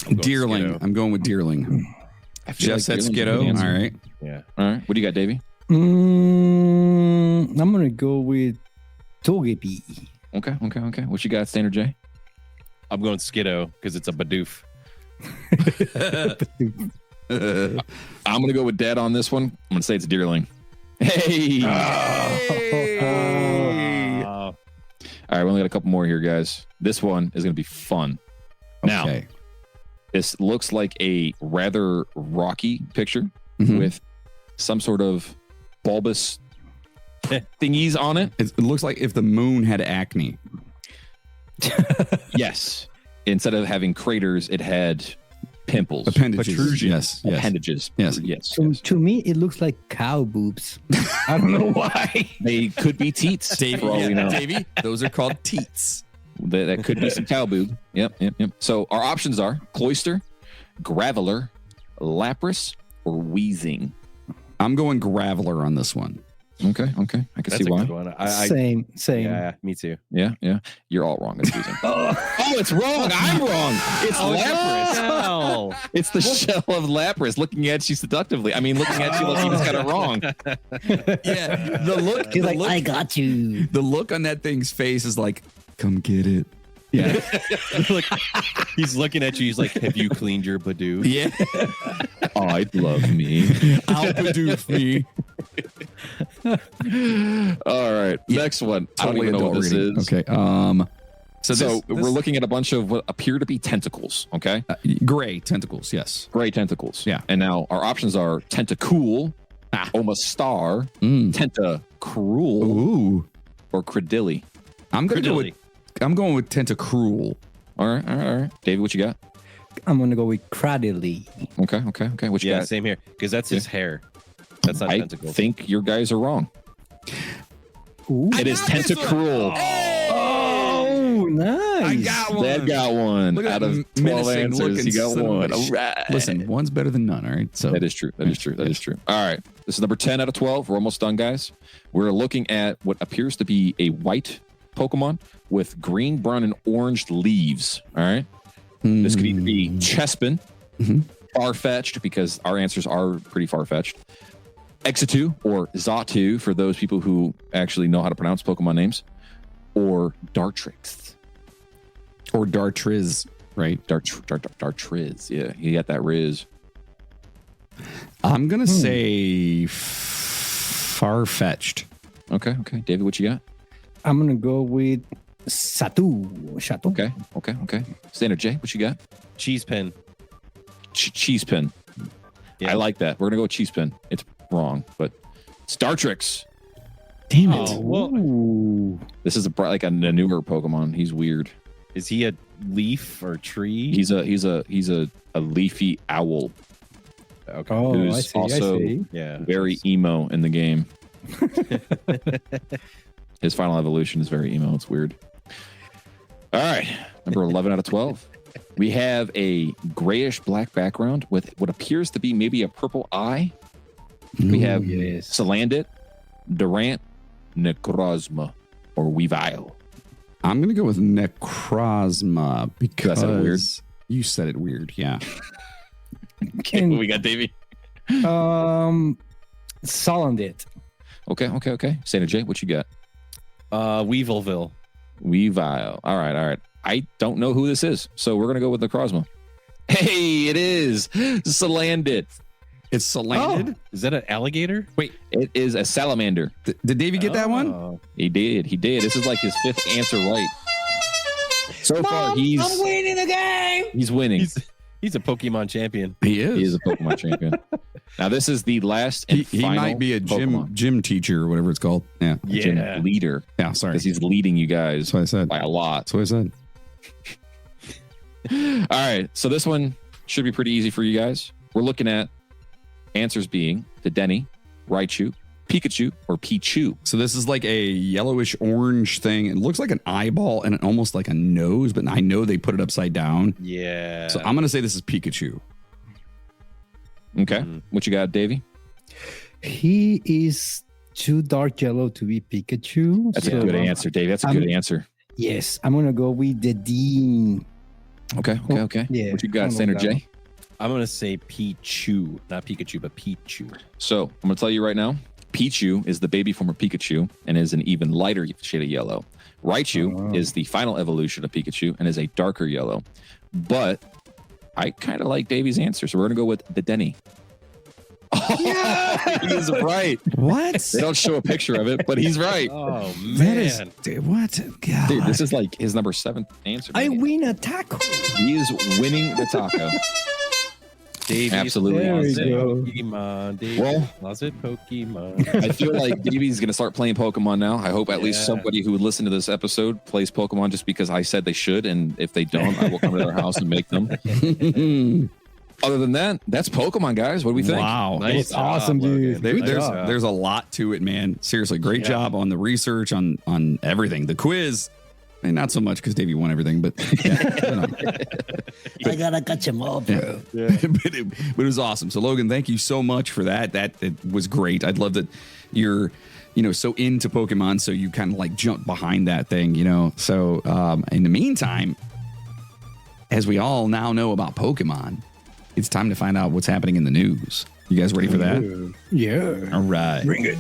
I'm going Deerling. Skiddo. I'm going with Deerling. I feel Jeff said Deerling's a Skiddo. good answer. All right. Yeah. All right. What do you got, Davey? I'm gonna go with Togepi. Okay. What you got, Standard J? I'm going Skiddo because it's a Bidoof. I'm going to go with Dead on this one. I'm going to say it's Deerling. Hey. All right. We only got a couple more here, guys. This one is going to be fun. Now, Okay. this looks like a rather rocky picture Mhm. with some sort of bulbous thingies on it. It looks like if the moon had acne. Yes. Instead of having craters, it had pimples. Appendages. Protrusions. Yes. Appendages. Yes. Yes. To me, it looks like cow boobs. I don't know why. They could be teats. For all we know. Davey, those are called teats. That could be some cow boob. Yep. So our options are Cloyster, Graveler, Lapras, or Wheezing. I'm going Graveler on this one. Okay. I can That's see a why. good one. Same. Yeah, me too. Yeah. You're all wrong. It's Wheezing. Oh, it's wrong. I'm wrong. It's Lapras. Hell. It's the shell of Lapras looking at you seductively. I mean, looking at you like he just got it wrong. Yeah. The look. He's the like, look, I got you. the look on that thing's face is like, come get it. Yeah. Like, he's looking at you. He's like, "Have you cleaned your Bidoof?" Yeah. I'd love me. I'll Bidoof me. All right. Yeah, Next one. I don't Totally even know what adult this reading. is. Okay. So we're looking at a bunch of what appear to be tentacles. Okay. gray tentacles. Yes. Gray tentacles. Yeah. And now our options are Tentacool, Omastar, Mm. Tentacruel, Ooh. or Credilli. I'm going with Tentacruel. All right. David, what you got? I'm gonna go with Cradily. Okay. What you Yeah, got? same here. Because that's his hair. That's not I tentacles. think your guys are wrong. Ooh. It is Tentacruel. Oh, nice. I got one. That got one. Look at Out that of 12 menacing answers, looking you got son of a one. sh- All right. Listen, one's better than none. All right. So That is true. That is true. All right. This is number 10 out of 12. We're almost done, guys. We're looking at what appears to be a white Pokemon with green, brown, and orange leaves. All right. This could either be Chespin, far-fetched, because our answers are pretty far-fetched, Exetu, or Xatu, for those people who actually know how to pronounce Pokemon names, or Dartrix. or Dartriz, right? Dartriz. Yeah, he got that Riz. I'm gonna say far-fetched. Okay. David, what you got? I'm gonna go with Satu. Shato. Okay. Standard J, what you got? Cheese pen. Cheese pin. Yeah. I like that. We're gonna go with cheese pin. It's wrong, but Startrix. Damn it. Oh, well, Ooh. This is like a newer Pokemon. He's weird. is he a leaf or tree? He's a leafy owl. Okay. Oh, Who's I see. also- I see. Yeah. Very emo in the game. His final evolution is very emo. It's weird. All right, number 11 out of 12. We have a grayish black background with what appears to be maybe a purple eye. We have Salandit, Durant, Necrozma, or Weavile. I'm going to go with Necrozma because That's weird. You said it weird. Yeah. Okay, what we got, Davey? Salandit. Okay. Santa J, what you got? Weevilville. Weavile. All right. I don't know who this is, so we're going to go with Necrozma. Hey, it is Salandit. It's Salandit. Is that an alligator? Wait, it is a salamander. Did Davey get that one? Oh. He did. This is like his 5th answer right. So far, I'm winning the game. he's winning. He's a Pokemon champion. He is. He is a Pokemon champion. Now, this is the last and He final might be a Pokemon. gym teacher or whatever it's called. Yeah. Gym leader. Yeah. Sorry. Because he's leading you guys That's what I said. by a lot. That's what I said. All right. So this one should be pretty easy for you guys. We're looking at answers being Dedenne, Raichu, Pikachu, or Pichu. So this is like a yellowish orange thing. It looks like an eyeball and almost like a nose, but I know they put it upside down. Yeah. So I'm going to say this is Pikachu. Okay. What you got, Davey? He is too dark yellow to be Pikachu. That's a good answer, Dave. That's a good answer. Yes, I'm gonna go with the Dean. Okay. Yeah, What you got, I Senator love that J? I'm going to say Pichu. Not Pikachu, but Pichu. So I'm going to tell you right now, Pichu is the baby form of Pikachu and is an even lighter shade of yellow. Raichu is the final evolution of Pikachu and is a darker yellow. But I kind of like Davey's answer, so we're going to go with Dedenne. He is right. What? They don't show a picture of it, but he's right. Oh, man. That is, dude, what? God. Dude, this is like his number 7th answer. I man. win a taco. He is winning the taco. Davey Absolutely. There we loves it, go. Pokemon. Davey Well- loves it, Pokemon. I feel like Davey's going to start playing Pokemon now. I hope at least Yeah. somebody who would listen to this episode plays Pokemon just because I said they should. And if they don't, I will come to their house and make them. Other than that, that's Pokemon, guys. What do we think? Wow. Nice It's awesome, job, dude. Logan. Nice There's job. there's a lot to it, man. Seriously, great Yeah. job on the research, on everything. The quiz, and not so much because Davey won everything, but yeah, you know. I gotta catch them all, bro. but it was awesome. So Logan, thank you so much for that. It was great. I'd love that you're so into Pokemon, so you kind of like jump behind that thing, So in the meantime, as we all now know about Pokemon, it's time to find out what's happening in the news. You guys ready for that? Yeah. All right. Bring it.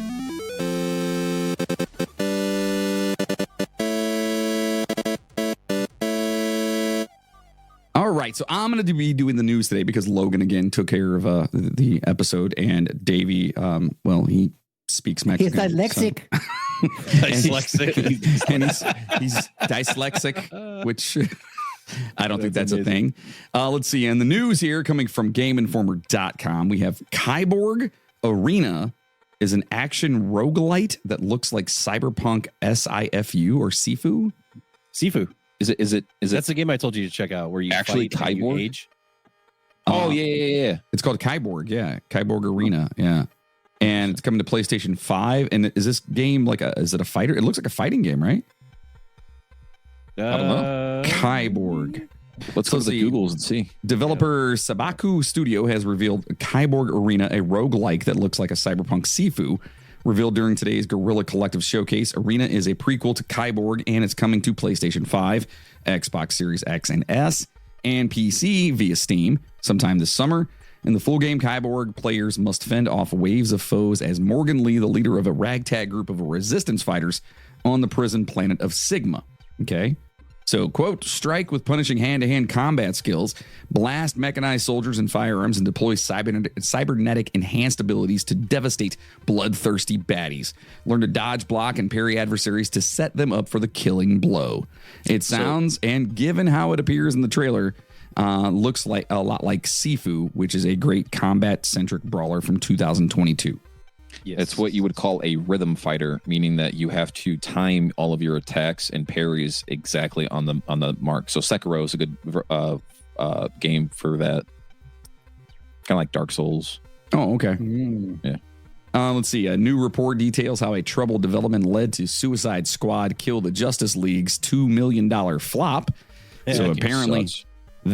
All right, so I'm going to be doing the news today because Logan again took care of the episode, and Davey, he speaks He's Mexican. dyslexic. Dyslexic. and he's dyslexic, which I don't think that's a thing. Let's see. In the news here, coming from GameInformer.com, we have Kyborg Arena is an action roguelite that looks like Cyberpunk SIFU or Sifu. Sifu. Is it? That's the game I told you to check out where you Actually fight and you Kyborg? age. Oh, yeah. It's called Kyborg. Yeah. Kyborg Arena. Yeah. And it's coming to PlayStation 5. And is this game is it a fighter? It looks like a fighting game, right? I don't know. Kyborg. Let's go to the Googles and see. Developer Sabaku Studio has revealed Kyborg Arena, a roguelike that looks like a cyberpunk Sifu. Revealed during today's Guerrilla Collective Showcase, Arena is a prequel to Kyborg, and it's coming to PlayStation 5, Xbox Series X and S, and PC via Steam sometime this summer. In the full game, Kyborg players must fend off waves of foes as Morgan Lee, the leader of a ragtag group of resistance fighters on the prison planet of Sigma. Okay? So, quote, strike with punishing hand-to-hand combat skills, blast mechanized soldiers and firearms, and deploy cybernetic enhanced abilities to devastate bloodthirsty baddies. Learn to dodge, block, and parry adversaries to set them up for the killing blow. It sounds, and given how it appears in the trailer, looks like a lot like Sifu, which is a great combat-centric brawler from 2022. Yes. It's what you would call a rhythm fighter, meaning that you have to time all of your attacks and parries exactly on the mark. So Sekiro is a good game for that. Kind of like Dark Souls. Oh, okay. Yeah. Let's see. A new report details how a troubled development led to Suicide Squad Kill the Justice League's $2 million flop. Yeah, So that game apparently, sucks.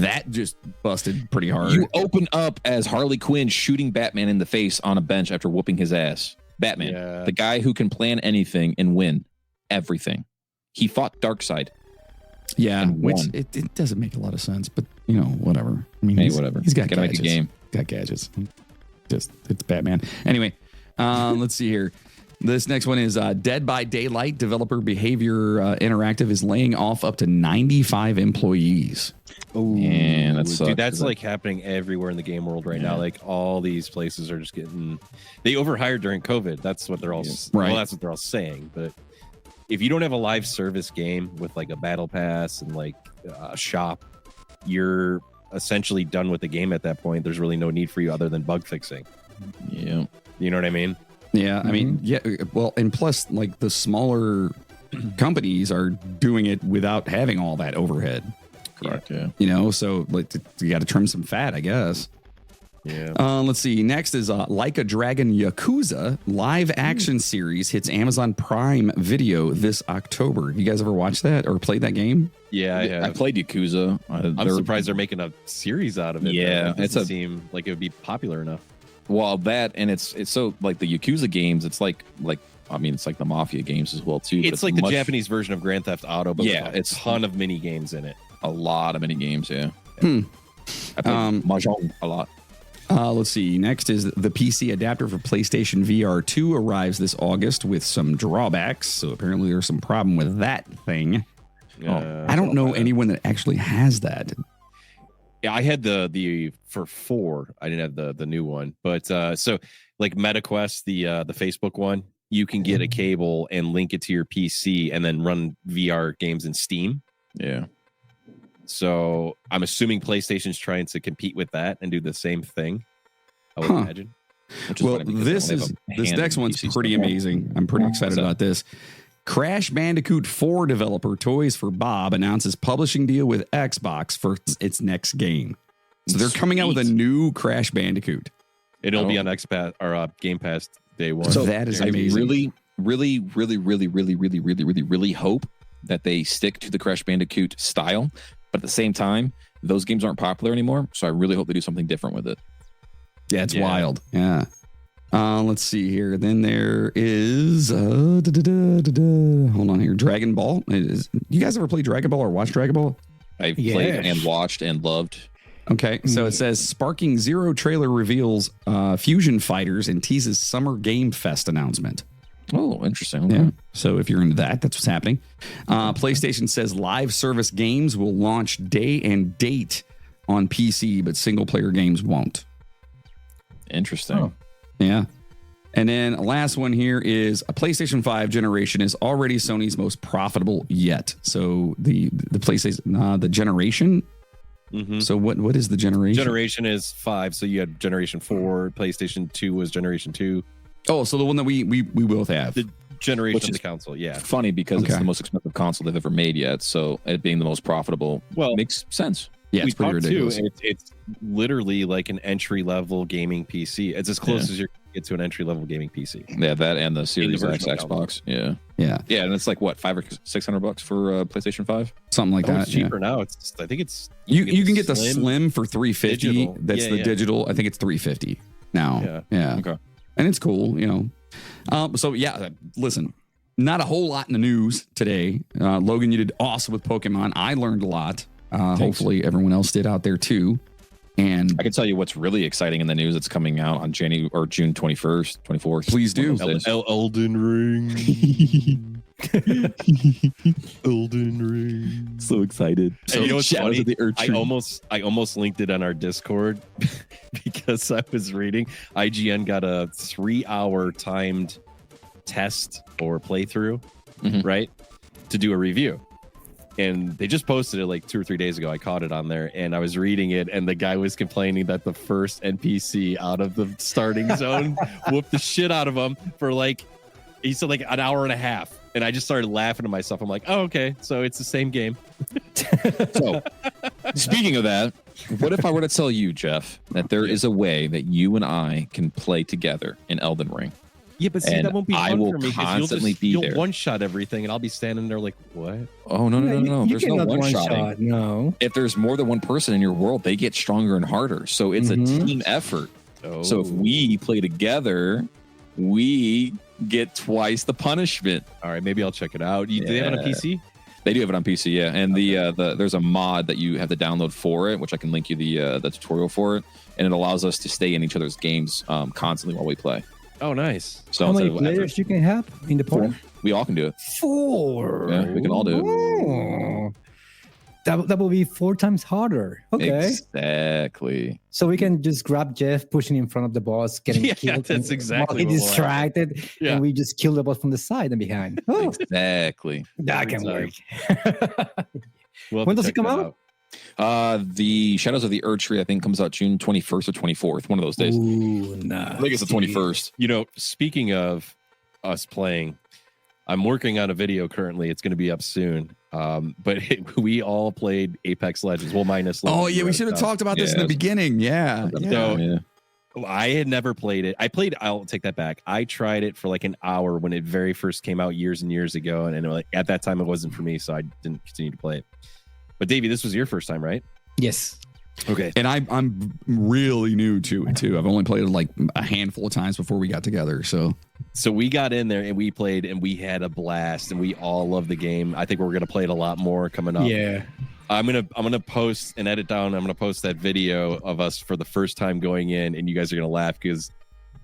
that just busted pretty hard. You open up as Harley Quinn shooting Batman in the face on a bench after whooping his ass. Batman, the guy who can plan anything and win everything. He fought Darkseid. Yeah, which it doesn't make a lot of sense, but whatever. I mean, whatever. He's got gadgets. Make a game. Got gadgets. It's Batman. Anyway, let's see here. This next one is Dead by Daylight. Developer Behavior Interactive is laying off up to 95 employees. Oh, man, that sucks. Dude, that's like happening everywhere in the game world right now. Like all these places are just getting they overhired during COVID. That's what they're all well, that's what they're all saying. But if you don't have a live service game with like a battle pass and like a shop, you're essentially done with the game at that point. There's really no need for you other than bug fixing. Yeah, you know what I mean? Yeah, I mean, yeah. Well, and plus, like the smaller companies are doing it without having all that overhead. Correct. Yeah. So like you got to trim some fat, I guess. Yeah. Let's see. Next is Like a Dragon Yakuza live action series hits Amazon Prime Video this October. You guys ever watched that or played that game? Yeah, I played Yakuza. I'm surprised they're making a series out of it. Yeah, it doesn't seem like it would be popular enough. Well, that and it's so like the Yakuza games. It's like I mean, it's like the Mafia games as well too. It's like the Japanese version of Grand Theft Auto, but yeah, it's a ton of mini games in it. A lot of mini games. Yeah. I played Mahjong a lot. Let's see. Next is the PC adapter for PlayStation VR 2 arrives this August with some drawbacks. So apparently there's some problem with that thing. I don't know anyone that actually has that. Yeah, I had the for 4. I didn't have the new one, but so like MetaQuest, the Facebook one, you can get a cable and link it to your PC and then run VR games in Steam. Yeah. So I'm assuming PlayStation's trying to compete with that and do the same thing. I would imagine. Well, this next one's pretty amazing. I'm pretty excited about this. Crash Bandicoot 4 developer Toys for Bob announces publishing deal with Xbox for its next game. So they're coming out with a new Crash Bandicoot. It'll be on Xbox or Game Pass day one. So that is amazing. I really hope that they stick to the Crash Bandicoot style. But at the same time, those games aren't popular anymore. So I really hope they do something different with it. Yeah, it's wild. Yeah. Let's see here. Then there is hold on here. Dragon Ball. You guys ever play Dragon Ball or watch Dragon Ball? I've played and watched and loved. Okay, so it says Sparking Zero trailer reveals Fusion Fighters and teases Summer Game Fest announcement. Oh, interesting. Okay. Yeah. So if you're into that, that's what's happening. PlayStation says live service games will launch day and date on PC, but single player games won't. Interesting. Oh. Yeah. And then last one here is a PlayStation 5 generation is already Sony's most profitable yet. So the PlayStation, the generation. Mm-hmm. So what is the generation? Generation is 5. So you had Generation 4. PlayStation 2 was Generation 2. Oh, so the one that we both have. The generation of the console, yeah. Funny because it's the most expensive console they've ever made yet. So it being the most profitable, makes sense. Yeah, it's pretty ridiculous. It's literally like an entry-level gaming PC. It's as close as you get to an entry-level gaming PC. Yeah, that and the Series X Xbox. Yeah, and it's like what, $500 or $600 for PlayStation 5, something like that. It's cheaper now. It's I think it's you can get the Slim for $350. Digital. That's the digital. I think it's $350 now. Yeah. Okay. And it's cool, So yeah, listen, not a whole lot in the news today. Logan, you did awesome with Pokemon. I learned a lot. Hopefully everyone else did out there too. And I can tell you what's really exciting in the news that's coming out on June 21st, 24th. Please do. Elden Ring. Elden Ring. So excited. So you know what's funny? I almost linked it on our Discord because I was reading IGN got a 3-hour timed test or playthrough, right? To do a review. And they just posted it like 2 or 3 days ago. I caught it on there and I was reading it and the guy was complaining that the first NPC out of the starting zone whooped the shit out of him for he said like an hour and a half. And I just started laughing to myself. I'm like, oh, okay. So it's the same game. So speaking of that, what if I were to tell you, Jeff, that there is a way that you and I can play together in Elden Ring? Yeah, but see, And that won't be I fun will for me because constantly be you'll there. one shot everything, and I'll be standing there like, what? Oh no, no, no, no! You There's no cannot one-shotting. one-shot, no. If there's more than one person in your world, they get stronger and harder. So it's a team effort. Oh. So if we play together, we get twice the punishment. All right, maybe I'll check it out. Do they have it on Yeah. PC? They do have it on PC, yeah. And the there's a mod that you have to download for it, which I can link you the tutorial for it, and it allows us to stay in each other's games constantly while we play. Oh, nice. So How many instead of players you can have in the party? 4, we all can do it. 4. Yeah, we can all do it. Oh. That will be 4 times harder. Okay. Exactly. So we can just grab Jeff, pushing in front of the boss, getting Yeah, killed. that's exactly while what he's will distracted, Yeah. and we just kill the boss from the side and behind. Oh, Exactly. that Every can time. work. We'll have When to does it check come that out? The Shadows of the Erd Tree, I think, comes out June 21st or 24th, one of those days. Ooh, nice. I think it's the 21st. You know, speaking of us playing, I'm working on a video currently. It's going to be up soon. But we all played Apex Legends. Well, minus. Oh yeah, we should have talked about this in the beginning. Yeah. So- Yeah. I had never played it. I'll take that back. I tried it for like an hour when it very first came out years and years ago. And like at that time, it wasn't for me. So I didn't continue to play it. But Davey, this was your first time, right? Yes. Okay. And I'm really new to it too. I've only played it like a handful of times before we got together. So we got in there and we played and we had a blast and we all love the game. I think we're gonna play it a lot more coming up. Yeah. I'm gonna post and edit down. I'm gonna post that video of us for the first time going in, and you guys are gonna laugh because,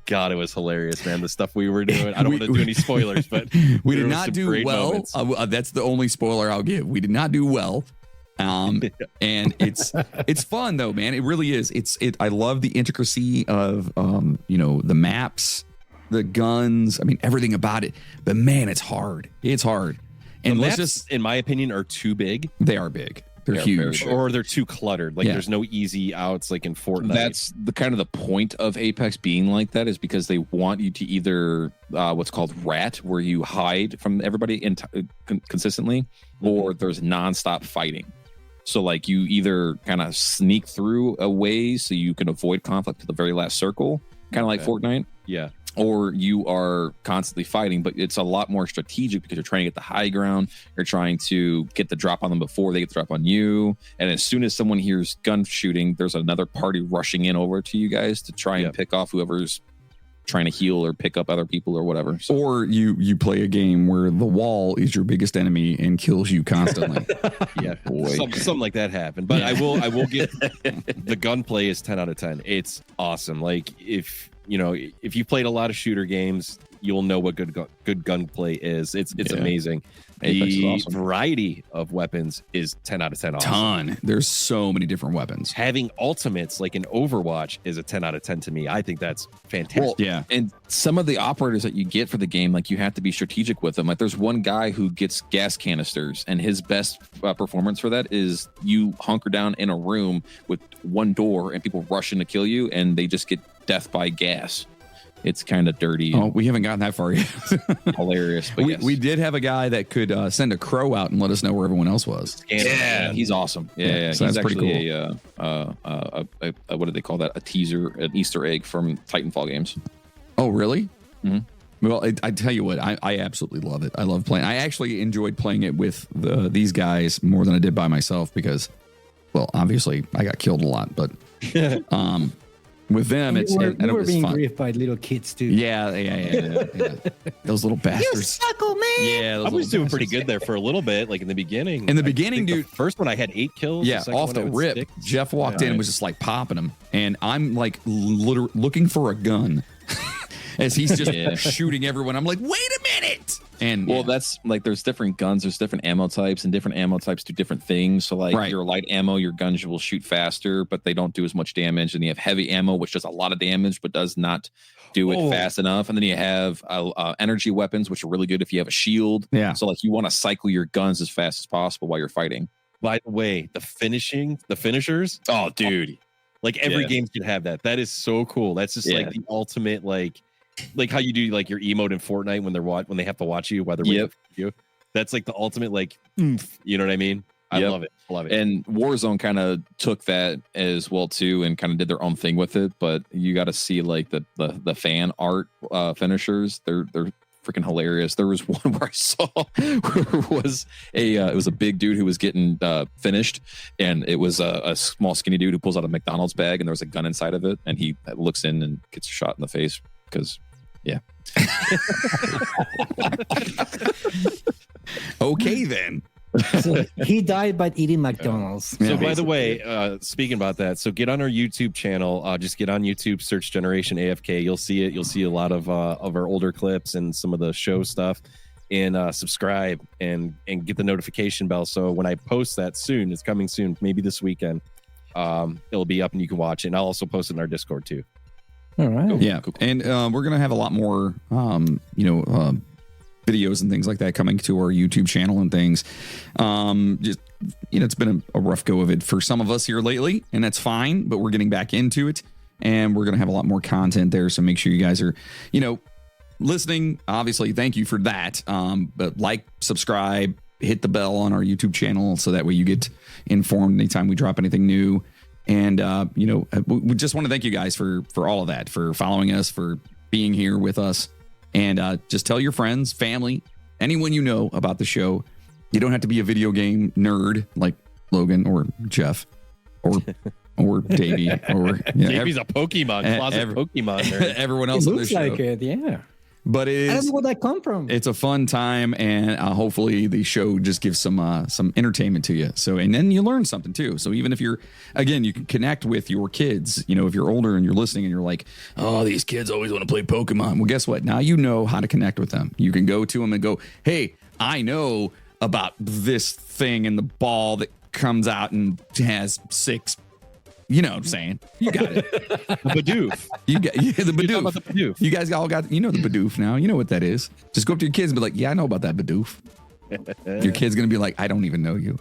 God, it was hilarious, man. The stuff we were doing. I don't want to do any spoilers, but we there did was not some do great well. moments. That's the only spoiler I'll give. We did not do well. And it's fun though, man. It really is. I love the intricacy of the maps, the guns. I mean, everything about it. But man, it's hard. It's hard. And The let's maps, just in my opinion, are too big. they are big. They're They're huge. very Or they're too cluttered. Like Yeah. there's no easy outs like in Fortnite. That's the kind of the point of Apex being like that, is because they want you to either what's called rat, where you hide from everybody consistently, or there's nonstop fighting. So like you either kind of sneak through a way so you can avoid conflict to the very last circle, kind of like Fortnite, yeah. or you are constantly fighting, but it's a lot more strategic because you're trying to get the high ground. You're trying to get the drop on them before they get the drop on you. And as soon as someone hears gun shooting, there's another party rushing in over to you guys to try and Yep. pick off whoever's trying to heal or pick up other people or whatever. So Or you play a game where the wall is your biggest enemy and kills you constantly. Yeah, Boy. something like that happened. But I will give the gunplay is 10 out of 10. It's awesome. Like if you played a lot of shooter games, you'll know what good gunplay is. It's Yeah. amazing. Apex is The awesome. variety of weapons is 10 out of 10 awesome. Ton. There's so many different weapons. Having ultimates like in Overwatch is a 10 out of 10 to me. I think that's fantastic. Well, Yeah. and some of the operators that you get for the game, like you have to be strategic with them. Like there's one guy who gets gas canisters, and his best performance for that is you hunker down in a room with one door and people rush in to kill you, and they just get death by gas. It's kind of dirty Oh, and we haven't gotten that far yet. hilarious. But yes. we did have a guy that could send a crow out and let us know where everyone else was. Yeah, he's awesome. Yeah, Yeah, so he's that's pretty actually a what do they call that? A teaser, an Easter egg from Titanfall games. Oh, really? Mhm. Well, I tell you what, I absolutely love it. I love playing. I actually enjoyed playing it with these guys more than I did by myself because, well, obviously I got killed a lot, but with them, You it's were, and you it were was being fun. griefed by little kids too. Yeah. Those little You bastards. suckle, man. Yeah, those I was little doing pretty bastards. good there for a little bit, like in the beginning. In the I beginning, think dude. The first one I had 8 kills. Yeah, the second off one the I had rip, 6. Jeff walked in Yeah. and was just like popping them, and I'm like looking for a gun as he's just Yeah. shooting everyone. I'm like, wait a minute! And Well, that's like there's different guns, there's different ammo types, and different ammo types do different things. So, like Right. your light ammo, your guns will shoot faster, but they don't do as much damage. And you have heavy ammo, which does a lot of damage, but does not do it Oh. fast enough. And then you have energy weapons, which are really good if you have a shield. Yeah. So, like you want to cycle your guns as fast as possible while you're fighting. By the way, the finishers, Oh, dude. like every Yeah. game should have that. That is so cool. That's just Yeah. like the ultimate, like how you do like your emote in Fortnite when they have to watch you while they're waiting Yep. for you. That's like the ultimate, like, oomph, you know what I mean? I Yep. love it. I love it. And Warzone kind of took that as well too, and kind of did their own thing with it. But you got to see like the fan art finishers. They're freaking hilarious. There was one where I saw where it was a big dude who was getting finished, and it was a small skinny dude who pulls out a McDonald's bag, and there was a gun inside of it, and he looks in and gets shot in the face because, yeah. Okay, then. So he died by eating McDonald's. Yeah, So by the basically. way, speaking about that, so get on our YouTube channel. Just get on YouTube, search Generation AFK. You'll see it. You'll see a lot of our older clips and some of the show stuff. And subscribe and get the notification bell. So when I post that soon, it's coming soon, maybe this weekend. It'll be up and you can watch it. And I'll also post it in our Discord too. All right. Yeah, and we're gonna have a lot more, videos and things like that coming to our YouTube channel and things. Just it's been a rough go of it for some of us here lately, and that's fine. But we're getting back into it, and we're gonna have a lot more content there. So make sure you guys are, listening. Obviously, thank you for that. But like, subscribe, hit the bell on our YouTube channel so that way you get informed anytime we drop anything new. And we just want to thank you guys for all of that, for following us, for being here with us. And just tell your friends, family, anyone you know about the show. You don't have to be a video game nerd like Logan or Jeff or Davey or Davey's a Pokemon closet Pokemon nerd. Everyone It else on the looks show. like it, yeah. But I don't know where that come from. it's a fun time, and hopefully the show just gives some entertainment to you. So, and then you learn something too. So even if you can connect with your kids. If you're older and you're listening and you're like, oh, these kids always want to play Pokemon. Well, guess what? Now you know how to connect with them. You can go to them and go, hey, I know about this thing and the ball that comes out and has 6. You know what I'm saying? You got it. Bidoof. You got the You're talking Bidoof. about the Bidoof. You guys all got the Bidoof now. You know what that is. Just go up to your kids and be like, yeah, I know about that Bidoof. Your kid's going to be like, I don't even know you.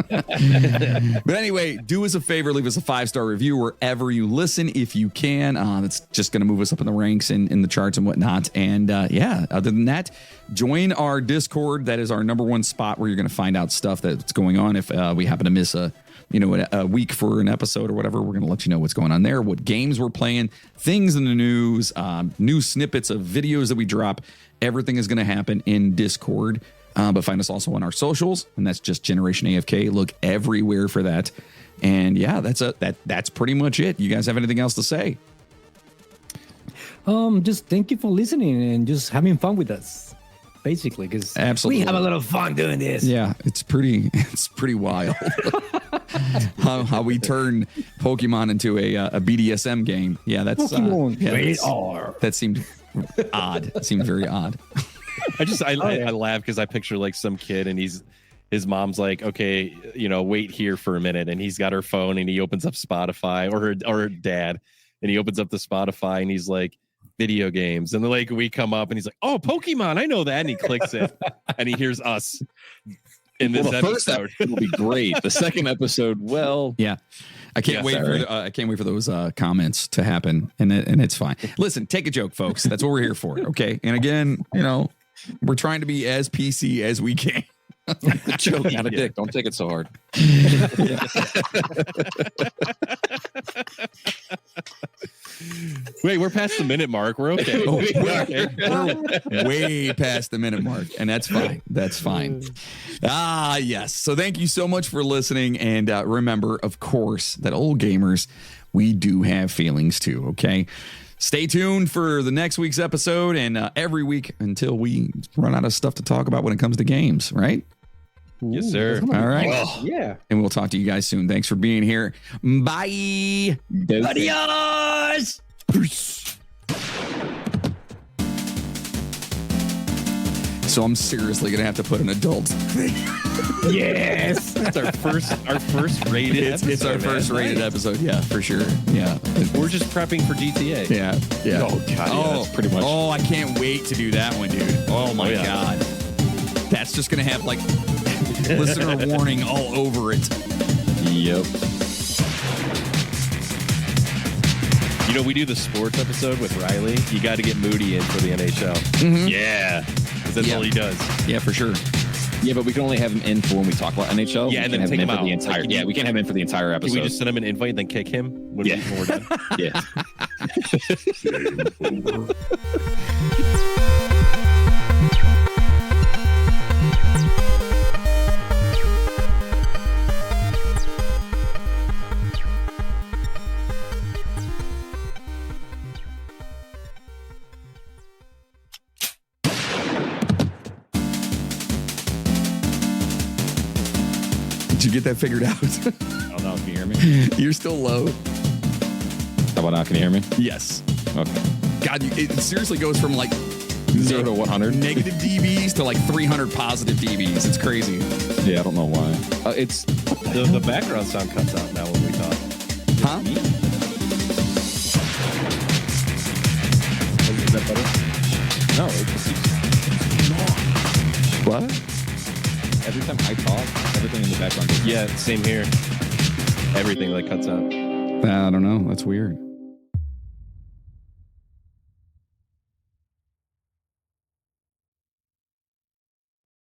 But anyway, do us a favor. Leave us a 5-star review wherever you listen if you can. That's just going to move us up in the ranks and in the charts and whatnot. And other than that, join our Discord. That is our #1 spot where you're going to find out stuff that's going on. If we happen to miss a week for an episode or whatever, we're going to let you know what's going on there, what games we're playing, things in the news, new snippets of videos that we drop. Everything is going to happen in Discord. But find us also on our socials, and that's just Generation AFK. Look everywhere for that. And yeah, that's pretty much it. You guys have anything else to say? Just thank you for listening and just having fun with us, basically, because Absolutely. we have a lot of fun doing this. Yeah, it's pretty wild how we turn Pokemon into a BDSM game. Yeah, that's Pokemon. that's- R. that seemed odd. It seemed very odd. I laugh because I picture like some kid and his mom's like, okay, wait here for a minute, and he's got her phone and he opens up Spotify, or her dad, and he opens up the Spotify and he's like, video games, and then like we come up and he's like, oh, Pokemon, I know that, and he clicks it and he hears us in this The first episode. episode will be great. The second episode, well, Yeah. I can't wait sorry. for I can't wait for those comments to happen, and it's fine. Listen, take a joke, folks. That's what we're here for. Okay. And again, we're trying to be as PC as we can. joke, not a dick. Don't take it so hard. Wait, we're past the minute mark. We're okay. We're way past the minute mark, and that's fine. That's fine. Yes. So thank you so much for listening, and remember, of course, that old gamers, we do have feelings too. Okay. Stay tuned for the next week's episode, and every week until we run out of stuff to talk about when it comes to games. Right. Yes, sir. All right. Yeah. And we'll talk to you guys soon. Thanks for being here. Bye. Adios. So I'm seriously gonna have to put an adult thing. Yes. That's our first rated episode. It's our first man. rated episode. Yeah, for sure. Yeah. We're just prepping for GTA. Yeah. Yeah. Oh, God. Yeah, that's pretty much. Oh, I can't wait to do that one, dude. Oh my yeah. God. That's just gonna have like listener warning all over it. Yep. We do the sports episode with Riley. You got to get Moody in for the NHL. Mhm. Yeah. 'Cause that's Yeah. all he does. Yeah, for sure. Yeah, but we can only have him in for when we talk about NHL. Yeah, and we then can't take have him for the out. entire. Like, Yeah, we can't have him in for the entire Can episode. we just send him an invite and then kick him when we're done? Yeah. Did you get that figured out? I don't know. Can you hear me? You're still low. How about now? Can you hear me? Yes. Okay. God, it seriously goes from like 0 to 100. negative dBs to like 300 positive dBs. It's crazy. Yeah, I don't know why. It's The background sound cuts out now when we talk. Huh? Is that better? no. It's What? every time I talk, everything in the background. Yeah, same here. Everything like cuts out. I don't know. That's weird.